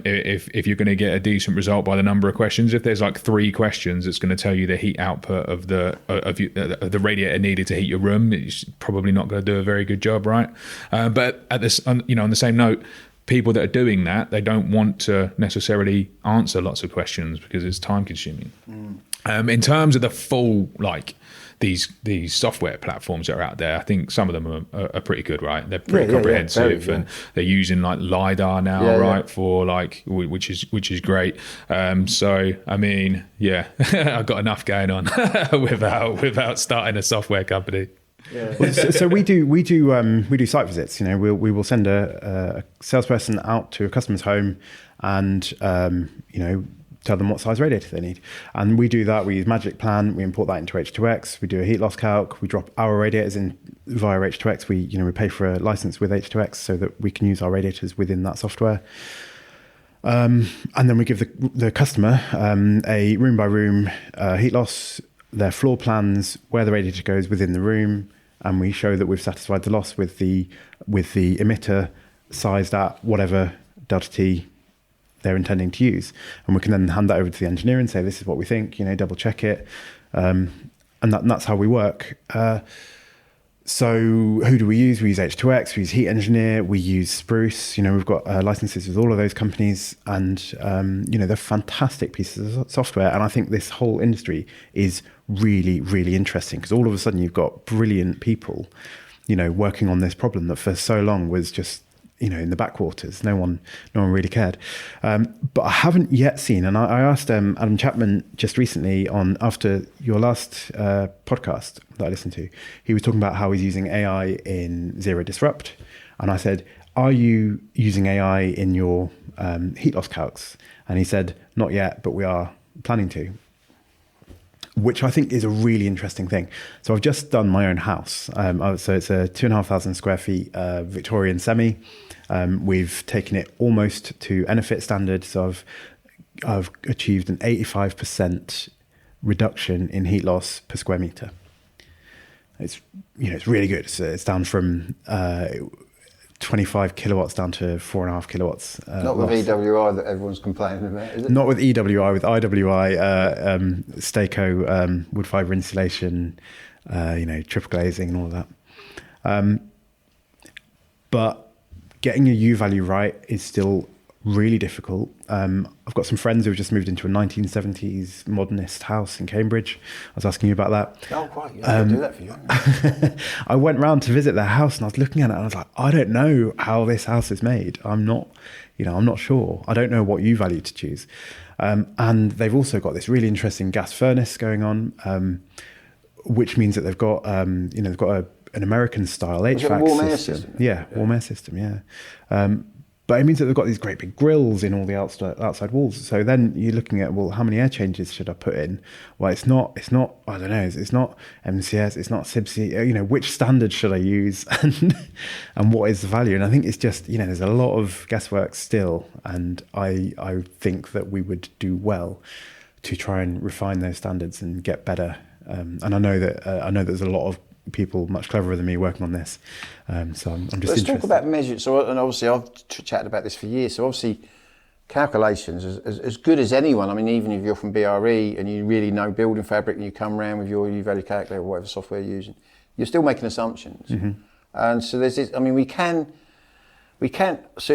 if you're going to get a decent result by the number of questions. If there's like 3 questions, it's going to tell you the heat output of the radiator needed to heat your room. It's probably not going to do a very good job, right? But at this, on the same note, people that are doing that, they don't want to necessarily answer lots of questions because it's time consuming. In terms of the full, like these software platforms that are out there, I think some of them are pretty good, right? They're pretty comprehensive, and they're using like LiDAR now, right? For like, which is great. So I mean, I've got enough going on without starting a software company. So we do site visits. You know, we will send a salesperson out to a customer's home, and you know, tell them what size radiator they need. And we do that. We use Magic Plan. We import that into H2X. We do a heat loss calc. We drop our radiators in via H2X. We pay for a license with H2X so that we can use our radiators within that software. And then we give the customer a room by room heat loss, their floor plans, where the radiator goes within the room, and we show that we've satisfied the loss with the emitter sized at whatever delta T they're intending to use. And we can then hand that over to the engineer and say, this is what we think, you know, double check it. And that's how we work. So who do we use? We use H2X, we use Heat Engineer, we use Spruce. You know, we've got licenses with all of those companies, and you know, they're fantastic pieces of software. And I think this whole industry is really, really interesting, because all of a sudden you've got brilliant people, you know, working on this problem that for so long was just, you know, in the backwaters. No one really cared. But I haven't yet seen, and I asked Adam Chapman just recently after your last podcast that I listened to, he was talking about how he's using AI in Zero Disrupt. And I said, are you using AI in your heat loss calcs? And he said, not yet, but we are planning to. Which I think is a really interesting thing. So I've just done my own house. So it's a 2,500 square feet Victorian semi. We've taken it almost to Enefit standards. So I've achieved an 85% reduction in heat loss per square meter. It's really good. It's down from 25 kilowatts down to 4.5 kilowatts. Not with EWI that everyone's complaining about, is it? Not with EWI, with IWI, Staco, wood fibre insulation, triple glazing and all of that. But getting a U value right is still really difficult. I've got some friends who have just moved into a 1970s modernist house in Cambridge. I was asking you about that. Oh, quite. Yeah, I'll do that for you. I went round to visit their house and I was looking at it and I was like, I don't know how this house is made. I'm not sure. I don't know what U value to choose. And they've also got this really interesting gas furnace going on, which means that they've got, they've got an American style HVAC warm air system. Yeah, warm air system. Yeah. But it means that they've got these great big grills in all the outside walls. So then you're looking at, well, how many air changes should I put in? Well, it's not. I don't know. It's not MCS. It's not SIBC. Which standard should I use, and what is the value? And I think it's just, there's a lot of guesswork still. And I think that we would do well to try and refine those standards and get better. And I know that there's a lot of people much cleverer than me working on this, so I'm just interested. Let's talk about measures. So, and obviously I've chatted about this for years. So obviously calculations, as good as anyone. I mean, even if you're from BRE and you really know building fabric and you come around with your U-value calculator or whatever software you're using, you're still making assumptions. Mm-hmm. And so there's this. I mean, we can. So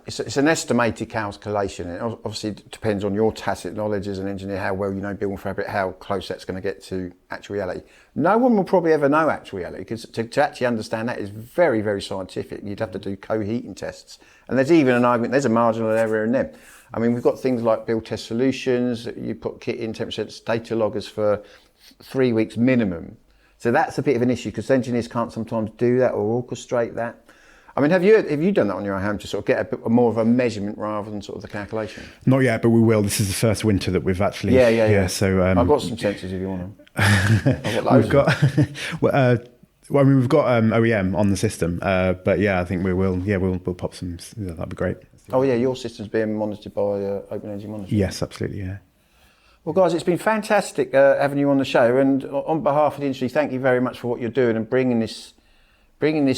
it's an estimated calculation. It obviously depends on your tacit knowledge as an engineer, how well you know building fabric, how close that's going to get to actual reality. No one will probably ever know actual reality, because to actually understand that is very, very scientific. You'd have to do co-heating tests. And there's even an argument, there's a marginal error in them. I mean, we've got things like build test solutions. You put kit in, temperature data loggers for 3 weeks minimum. So that's a bit of an issue, because engineers can't sometimes do that or orchestrate that. I mean, have you done that on your own home to sort of get a bit more of a measurement rather than sort of the calculation? Not yet, but we will. This is the first winter that we've actually... Yeah. So I've got some sensors if you want them. I've got loads. We've got OEM on the system, but yeah, I think we will. Yeah, we'll pop some. That'd be great. Oh yeah, your system's being monitored by Open Energy Monitoring. Yes, absolutely. Yeah. Well, guys, it's been fantastic having you on the show, and on behalf of the industry, thank you very much for what you're doing and bringing this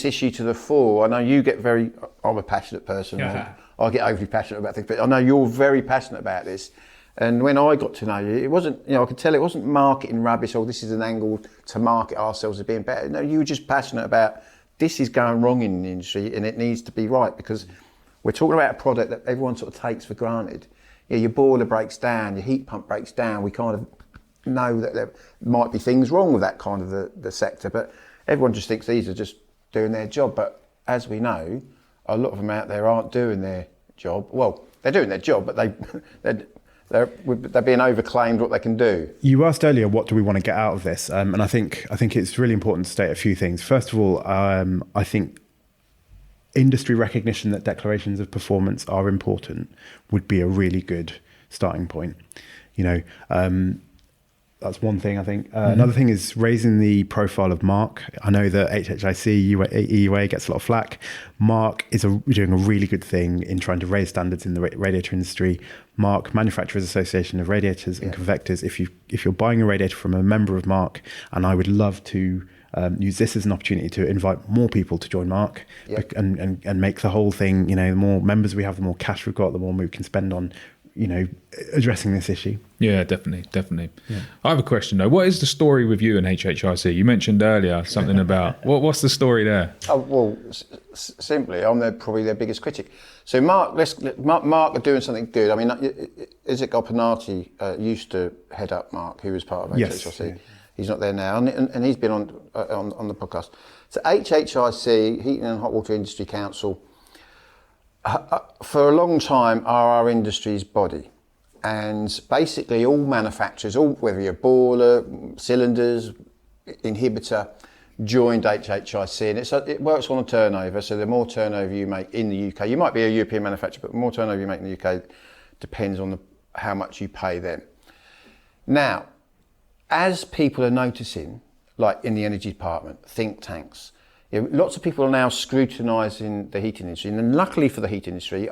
issue to the fore. I know you get I'm a passionate person. Yeah. I get overly passionate about things, but I know you're very passionate about this. And when I got to know you, it wasn't, I could tell it wasn't marketing rubbish, or this is an angle to market ourselves as being better. No, you were just passionate about this is going wrong in the industry and it needs to be right, because we're talking about a product that everyone sort of takes for granted. Your boiler breaks down, your heat pump breaks down. We kind of know that there might be things wrong with that kind of the sector, but everyone just thinks these are just doing their job. But as we know, a lot of them out there aren't doing their job. Well, they're doing their job, but they're being overclaimed what they can do. You asked earlier, what do we want to get out of this? And I think it's really important to state a few things. First of all, I think industry recognition that declarations of performance are important would be a really good starting point. That's one thing, I think. Another thing is raising the profile of MARC. I know that HHIC, EUA gets a lot of flack. MARC is doing a really good thing in trying to raise standards in the radiator industry. MARC, Manufacturers Association of Radiators and Convectors. If you're buying a radiator from a member of MARC, and I would love to use this as an opportunity to invite more people to join MARC and make the whole thing, the more members we have, the more cash we've got, the more we can spend on addressing this issue. Yeah, definitely. Yeah. I have a question though. What is the story with you and HHIC? You mentioned earlier something about what's the story there? Oh, well, simply, I'm probably their biggest critic. So MARC are doing something good. I mean, Isaac Oppenati used to head up MARC, who was part of HHIC. Yes. He's not there now, and he's been on the podcast. So HHIC, Heating and Hot Water Industry Council, for a long time are our industry's body, and basically all manufacturers, whether you're boiler, cylinders, inhibitor, joined HHIC, and it works on a turnover. So the more turnover you make in the UK, you might be a European manufacturer, but the more turnover you make in the UK depends on how much you pay them. Now, as people are noticing, like in the energy department, think tanks, lots of people are now scrutinising the heating industry, and luckily for the heating industry,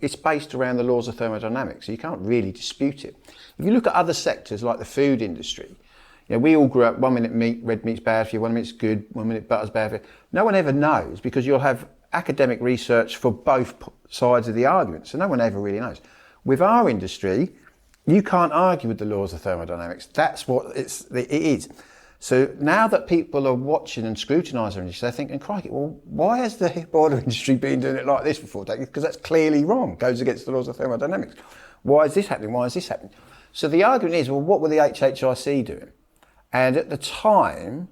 it's based around the laws of thermodynamics, so you can't really dispute it. If you look at other sectors like the food industry, we all grew up, 1 minute red meat's bad for you, 1 minute's good, 1 minute butter's bad for you. No one ever knows, because you'll have academic research for both sides of the argument, so no one ever really knows. With our industry, you can't argue with the laws of thermodynamics. That's what it is. So now that people are watching and scrutinising our industry, they're thinking, crikey, well, why has the boiler industry been doing it like this for 4 decades? Because that's clearly wrong, goes against the laws of thermodynamics. Why is this happening? Why is this happening? So the argument is, well, what were the HHIC doing? And at the time,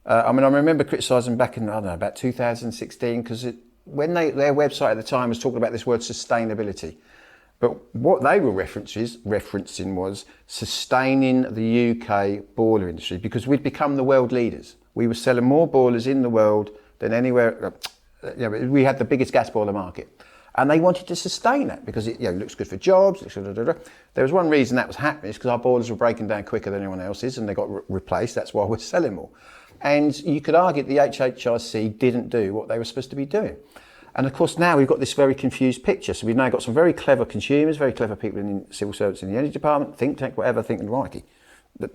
I remember criticising back in, about 2016, because when their website at the time was talking about this word sustainability. But what they were referencing was sustaining the UK boiler industry, because we'd become the world leaders. We were selling more boilers in the world than anywhere. We had the biggest gas boiler market. And they wanted to sustain that because it looks good for jobs. There was one reason that was happening, is because our boilers were breaking down quicker than anyone else's, and they got replaced. That's why we're selling more. And you could argue the HHIC didn't do what they were supposed to be doing. And of course, now we've got this very confused picture. So we've now got some very clever consumers, very clever people in civil service in the energy department, think tank, whatever, thinking, crikey, they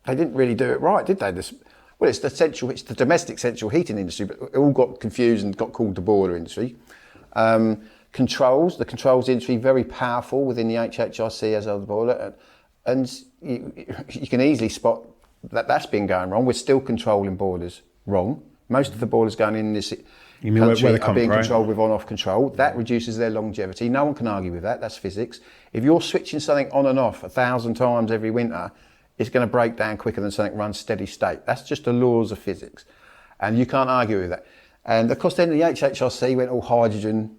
didn't really do it right, did they? It's the domestic central heating industry, but it all got confused and got called the boiler industry. The controls industry, very powerful within the HHIC as of the boiler. And you can easily spot that that's been going wrong. We're still controlling boilers wrong. Most of the boilers going in this country are being controlled with on-off control. That reduces their longevity. No one can argue with that. That's physics. If you're switching something on and off 1,000 times every winter, it's going to break down quicker than something runs steady state. That's just the laws of physics. And you can't argue with that. And of course, then the HHRC went all hydrogen,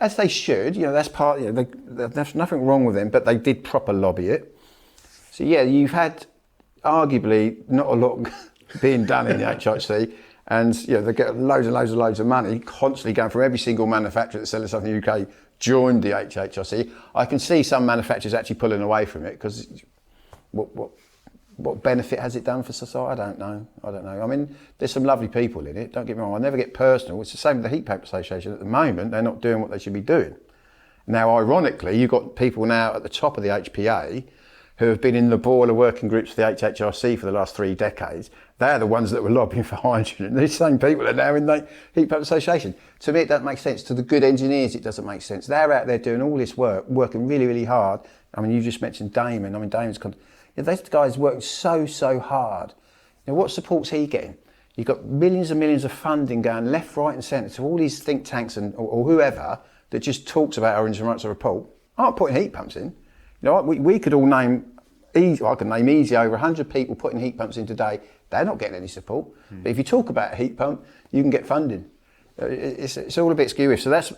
as they should. That's part, there's nothing wrong with them, but they did proper lobby it. So you've had arguably not a lot being done in the HHC. And they get loads and loads of money constantly going from every single manufacturer that's selling something in the UK joined the HHRC. I can see some manufacturers actually pulling away from it, because what benefit has it done for society? I don't know. I mean, there's some lovely people in it, don't get me wrong. I never get personal. It's the same with the Heat Pump Association. At the moment, they're not doing what they should be doing. Now, ironically, you've got people now at the top of the HPA who have been in the boiler working groups for the HHRC for the last 3 decades. They're the ones that were lobbying for hydrogen. These same people are now in the Heat Pump Association. To me, it doesn't make sense. To the good engineers, it doesn't make sense. They're out there doing all this work, working really, really hard. I mean, you just mentioned Damon. I mean, Damon's... those guys work so hard. What support's he getting? You've got millions and millions of funding going left, right and centre to all these think tanks or whoever that just talks about our Orange Rights report, aren't putting heat pumps in. We could all name... I can name easy over 100 people putting heat pumps in today. They're not getting any support. But if you talk about a heat pump, you can get funding. It's all a bit skewish. So that's,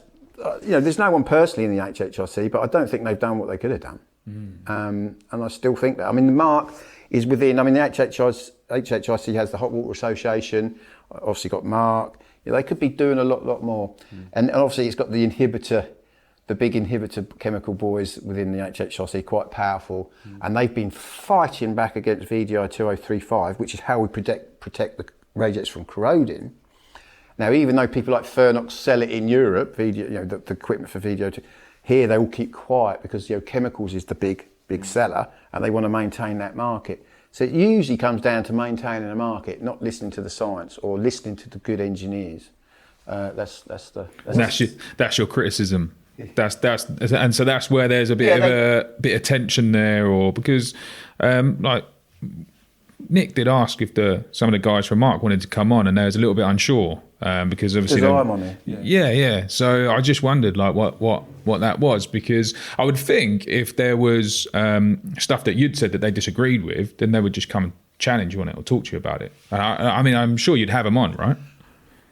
there's no one personally in the HHRC, but I don't think they've done what they could have done. And I still think that. I mean, the MARC is within, I mean, the HHIC has the Hot Water Association, obviously got MARC. They could be doing a lot more. And obviously it's got the inhibitor, the big inhibitor chemical boys within the HHIC, quite powerful. And they've been fighting back against VDI 2035, which is how we protect the radiators from corroding. Now, even though people like Fernox sell it in Europe, the equipment for VDO2, here they all keep quiet because chemicals is the big seller, and they want to maintain that market. So it usually comes down to maintaining a market, not listening to the science or listening to the good engineers. That's your criticism. And so that's where there's a bit of tension there, or because like Nick did ask if some of the guys from MARC wanted to come on, and they was a little bit unsure because obviously I'm on it. Yeah. So I just wondered like what that was, because I would think if there was stuff that you'd said that they disagreed with, then they would just come and challenge you on it or talk to you about it. I mean, I'm sure you'd have them on, right?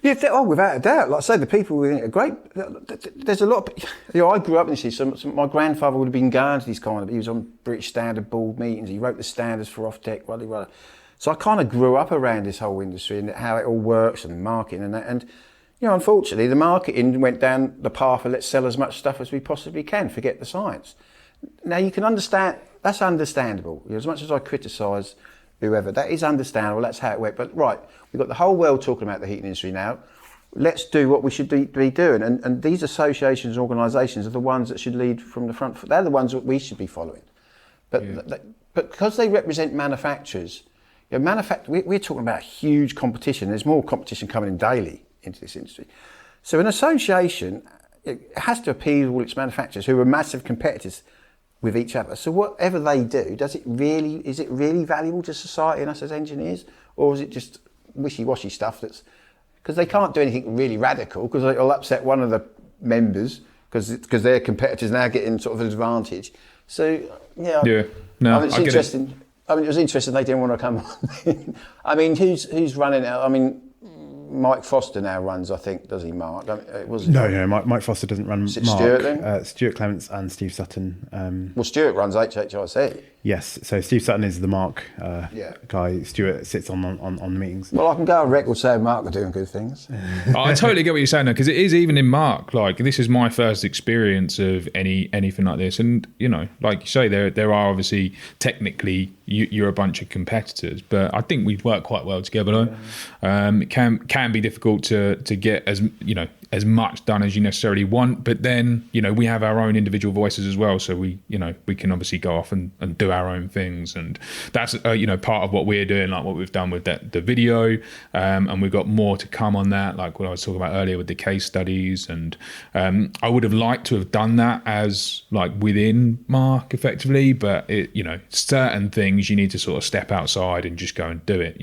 Yeah, without a doubt. Like I say, the people within it are great. There's a lot of, I grew up in this. My grandfather would have been going to these he was on British Standard board meetings. He wrote the standards for off-deck, ruddy. So I kind of grew up around this whole industry and how it all works and marketing and that. And, unfortunately, the marketing went down the path of let's sell as much stuff as we possibly can, forget the science. Now, you can understand, that's understandable. As much as I criticise whoever, that is understandable, that's how it went. But right, we've got the whole world talking about the heating industry now. Let's do what we should be doing. And these associations and organisations are the ones that should lead from the front. They're the ones that we should be following. But because they represent manufacturers, we're talking about huge competition. There's more competition coming in daily into this industry. So an association, it has to appeal to all its manufacturers who are massive competitors with each other. So whatever they do, is it really valuable to society and us as engineers, or is it just wishy-washy stuff because they can't do anything really radical because it'll upset one of the members because their competitors now getting sort of an advantage. So no, it's interesting. It was interesting they didn't want to come on. I mean, who's running it? I mean, Mike Foster now runs, I think, does he, MARC? No, Mike Foster doesn't run MARC. Stuart then? Stuart Clements and Steve Sutton. Well, Stuart runs HHIC. Yes, so Steve Sutton is the MARC guy. Stuart sits on meetings. Well, I can go on record saying MARC are doing good things. I totally get what you're saying, though, because it is even in MARC. Like, this is my first experience of anything like this, and like you say, there are obviously technically you're a bunch of competitors, but I think we work quite well together. Though it can be difficult to get as much done as you necessarily want, but then we have our own individual voices as well, so we can obviously go off and do our own things, and that's part of what we're doing, like what we've done with the video, and we've got more to come on that, like what I was talking about earlier with the case studies, and I would have liked to have done that as like within MARC effectively, but certain things you need to sort of step outside and just go and do it,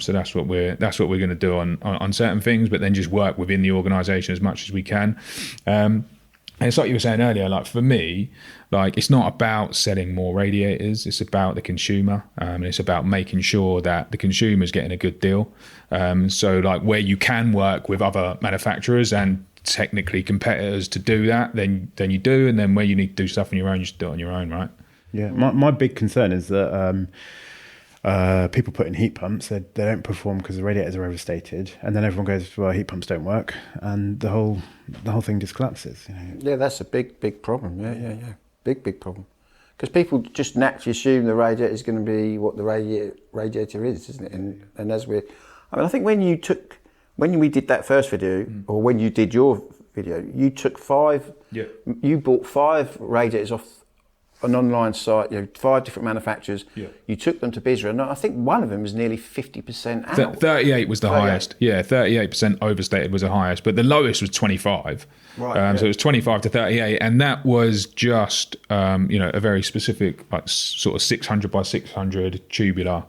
so that's what we're going to do on certain things, but then just work within the organisation as much as we can. And it's like you were saying earlier, like for me, like it's not about selling more radiators, it's about the consumer, and it's about making sure that the consumer's getting a good deal. So like where you can work with other manufacturers and technically competitors to do that, then you do, and then where you need to do stuff on your own, you should do it on your own, right? Yeah, my big concern is that people put in heat pumps, they don't perform because the radiators are overstated, and then everyone goes, well, heat pumps don't work, and the whole thing just collapses. Yeah, that's a big problem. Yeah. Big problem. Because people just naturally assume the radiator is going to be what the radiator is, isn't it? And I think when we did that first video, or when you did your video, you took you bought 5 radiators off an online site, 5 different manufacturers. Yeah. You took them to BISRA, and I think one of them was nearly 50% out. 38 was the highest. Yeah, 38% overstated was the highest, but the lowest was 25. Right. So it was 25 to 38, and that was just a very specific, like sort of 600 by 600 tubular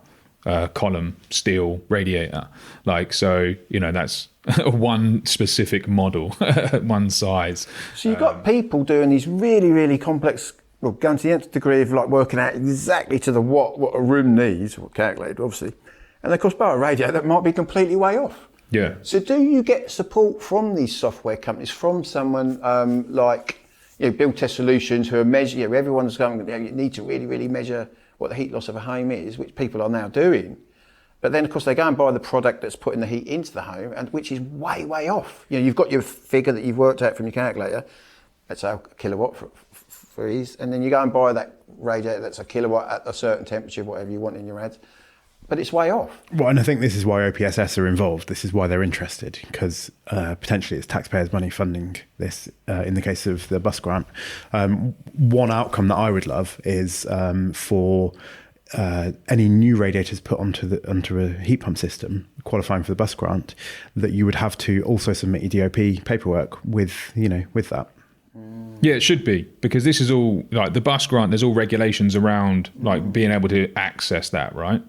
column steel radiator. Like, so that's one specific model, one size. So you've got people doing these really, really complex. Well, going to the nth degree of like working out exactly to the what a room needs, or calculated obviously, and of course by a radiator that might be completely way off. Yeah. So do you get support from these software companies, from someone like build test solutions who are measuring, everyone's going, you need to really, really measure what the heat loss of a home is, which people are now doing. But then, of course, they go and buy the product that's putting the heat into the home, and which is way, way off. You've got your figure that you've worked out from your calculator, that's a kilowatt for ease, and then you go and buy that radiator that's a kilowatt at a certain temperature, whatever you want in your ads. But it's way off. Well, and I think this is why OPSS are involved. This is why they're interested, because potentially it's taxpayers' money funding this. In the case of the bus grant, one outcome that I would love is for any new radiators put onto a heat pump system qualifying for the bus grant, that you would have to also submit your DOP paperwork with that. Yeah, it should be, because this is all like the bus grant. There's all regulations around like being able to access that, right?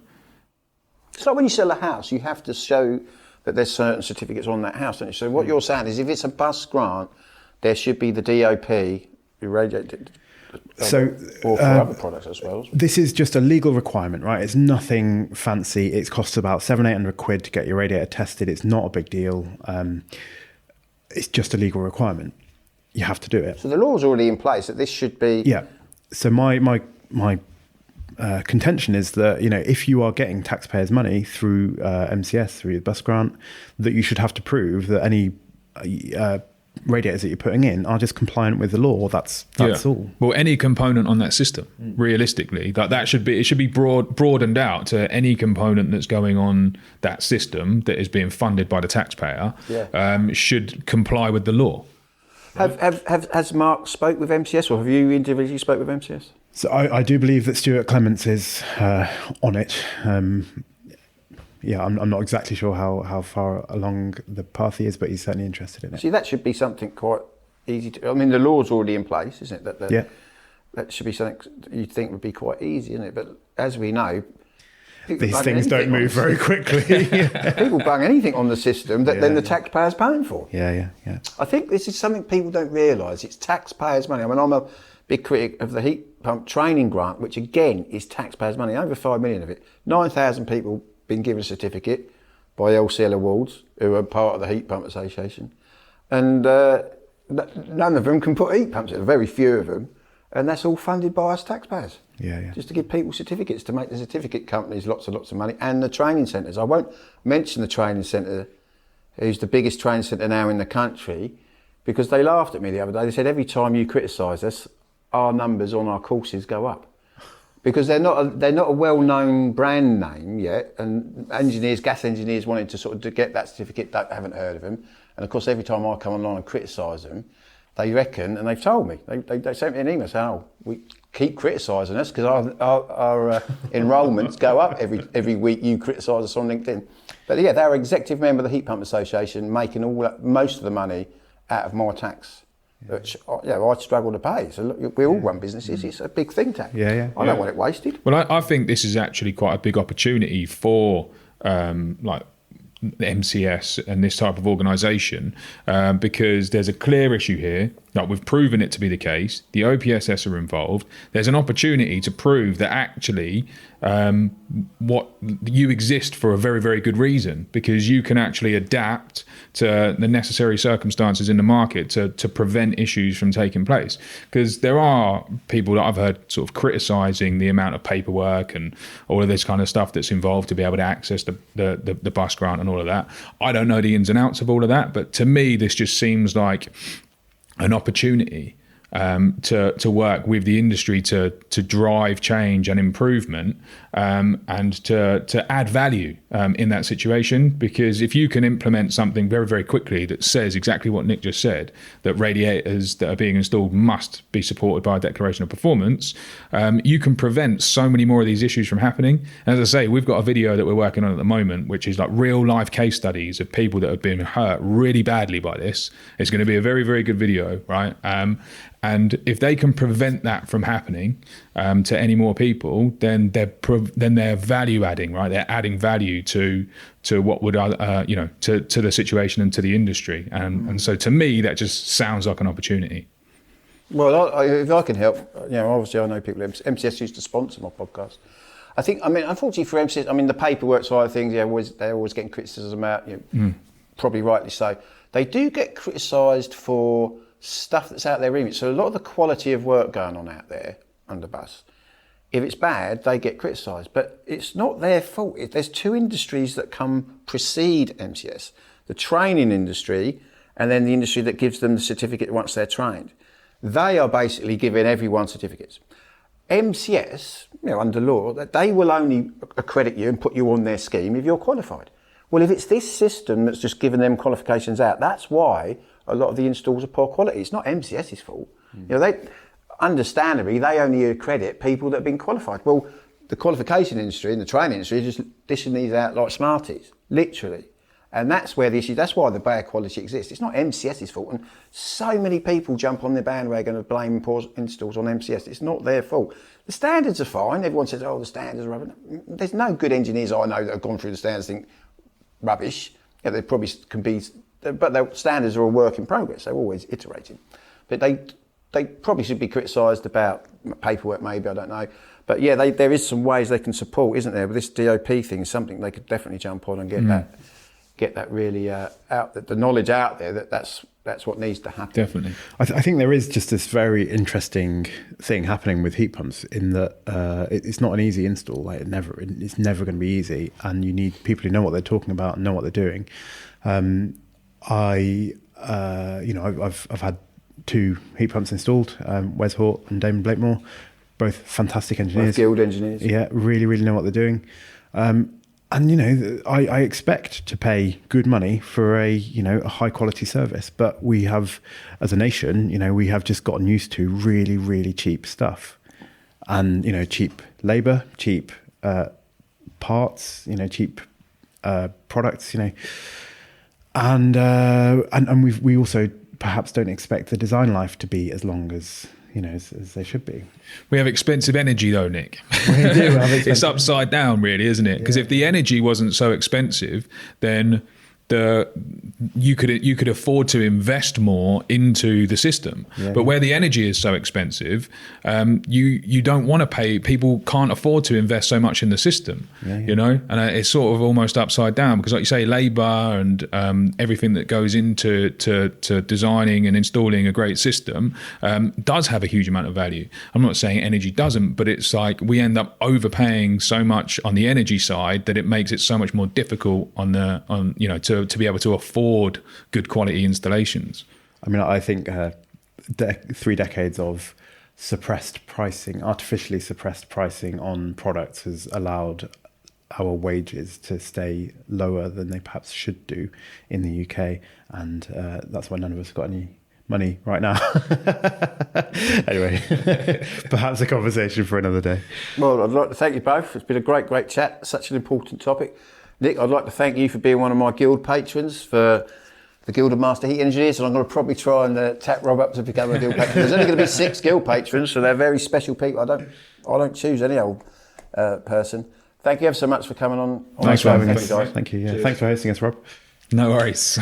It's like when you sell a house, you have to show that there's certain certificates on that house, don't you? So what you're saying is, if it's a bus grant, there should be the DOP, irradiated, or for other products as well. This is just a legal requirement, right? It's nothing fancy. It costs about £700-800 to get your radiator tested. It's not a big deal. It's just a legal requirement. You have to do it. So the law's already in place that this should be. Yeah. So my contention is that, if you are getting taxpayers' money through MCS, through the bus grant, that you should have to prove that any radiators that you're putting in are just compliant with the law. That's all. Well, any component on that system, realistically, it should be broadened out to any component that's going on that system that is being funded by the taxpayer. Should comply with the law. Has Mark spoke with MCS, or have you individually spoke with MCS? So I do believe that Stuart Clements is on it. I'm not exactly sure how far along the path he is, but he's certainly interested in it. See, that should be something quite easy to. I mean, the law's already in place, isn't it? That should be something you'd think would be quite easy, isn't it? But as we know, these things don't move very quickly. People bang anything on the system that then the taxpayer's paying for. Yeah. I think this is something people don't realise. It's taxpayers' money. I mean, I'm a big critic of the heat pump training grant, which again is taxpayers' money. Over 5 million of it. 9,000 people been given a certificate by LCL Awards, who are part of the Heat Pump Association, and none of them can put heat pumps in. Very few of them, and that's all funded by us taxpayers. Just to give people certificates, to make the certificate companies lots and lots of money, and the training centres. I won't mention the training centre, who's the biggest training centre now in the country, because they laughed at me the other day. They said, every time you criticise us, our numbers on our courses go up. Because they're not a well-known brand name yet, and gas engineers wanting to sort of to get that certificate haven't heard of them. And of course, every time I come online and criticise them, they reckon, and they've told me, they sent me an email saying, we keep criticising us because our enrolments go up every week. You criticise us on LinkedIn. But yeah, they're executive member of the Heat Pump Association, making most of the money out of my tax, which I struggle to pay. So look, we all run businesses. It's a big thing, tax. I don't want it wasted. Well, I think this is actually quite a big opportunity for the MCS and this type of organisation, because there's a clear issue here. Like, we've proven it to be the case. The OPSS are involved. There's an opportunity to prove that actually what you exist for a very, very good reason, because you can actually adapt to the necessary circumstances in the market to prevent issues from taking place. Because there are people that I've heard sort of criticising the amount of paperwork and all of this kind of stuff that's involved to be able to access the bus grant and all of that. I don't know the ins and outs of all of that, but to me, this just seems like an opportunity to work with the industry to drive change and improvement, and to add value in that situation. Because if you can implement something very, very quickly that says exactly what Nick just said, that radiators that are being installed must be supported by a declaration of performance, you can prevent so many more of these issues from happening. And as I say, we've got a video that we're working on at the moment, which is like real life case studies of people that have been hurt really badly by this. It's going to be a very, very good video, right? And if they can prevent that from happening to any more people, then they're value adding, right? They're adding value to what would to the situation and to the industry, and so to me that just sounds like an opportunity. Well, if I can help, obviously I know people. MCS used to sponsor my podcast. Unfortunately for MCS, the paperwork side of things, they're always getting criticism out. Probably rightly so. They do get criticised for stuff that's out there remit. So a lot of the quality of work going on out there under bus, if it's bad, they get criticised. But it's not their fault. There's two industries that precede MCS. The training industry and then the industry that gives them the certificate once they're trained. They are basically giving everyone certificates. MCS, under law, they will only accredit you and put you on their scheme if you're qualified. Well, if it's this system that's just giving them qualifications out, that's why a lot of the installs are poor quality. It's not MCS's fault. Understandably, they only accredit people that have been qualified. Well, the qualification industry and the training industry are just dishing these out like Smarties, literally. And that's where the issue, that's why the bad quality exists. It's not MCS's fault. And so many people jump on the bandwagon of blaming poor installs on MCS. It's not their fault. The standards are fine. Everyone says, oh, the standards are rubbish. There's no good engineers I know that have gone through the standards and think, rubbish. They probably can be, but the standards are a work in progress. They're always iterating. But they probably should be criticised about paperwork, maybe, I don't know. But yeah, there is some ways they can support, isn't there? But this DOP thing is something they could definitely jump on and get that really out, the knowledge out there that's what needs to happen. Definitely. I think there is just this very interesting thing happening with heat pumps in that it's not an easy install. Like it's never going to be easy, and you need people who know what they're talking about and know what they're doing. I've had 2 heat pumps installed, Wes Hort and Damon Blakemore, both fantastic engineers. Both guild engineers. Yeah, really, really know what they're doing. And I expect to pay good money for a high quality service, but we have, as a nation, we have just gotten used to really, really cheap stuff, and cheap labour, cheap parts, cheap products, and we also perhaps don't expect the design life to be as long as as they should be. We have expensive energy though, Nick. We do have expensive. It's upside down really, isn't it? Because if the energy wasn't so expensive, then you could afford to invest more into the system. But where the energy is so expensive, you don't want to pay. People can't afford to invest so much in the system, and it's sort of almost upside down because, like you say, labour and everything that goes into to designing and installing a great system does have a huge amount of value. I'm not saying energy doesn't, but it's like we end up overpaying so much on the energy side that it makes it so much more difficult to be able to afford good quality installations. I mean, I think 3 decades of suppressed pricing, artificially suppressed pricing on products has allowed our wages to stay lower than they perhaps should do in the UK. And that's why none of us got any money right now. Anyway, perhaps a conversation for another day. Well, I'd like to thank you both. It's been a great chat. Such an important topic. Nick, I'd like to thank you for being one of my guild patrons for the Guild of Master Heat Engineers, and I'm going to probably try and tap Rob up to become a guild patron. There's only going to be 6 guild patrons, so they're very special people. I don't choose any old person. Thank you ever so much for coming on. Thanks for having us. Guys. Thank you. Yeah. Thanks for hosting us, Rob. No worries.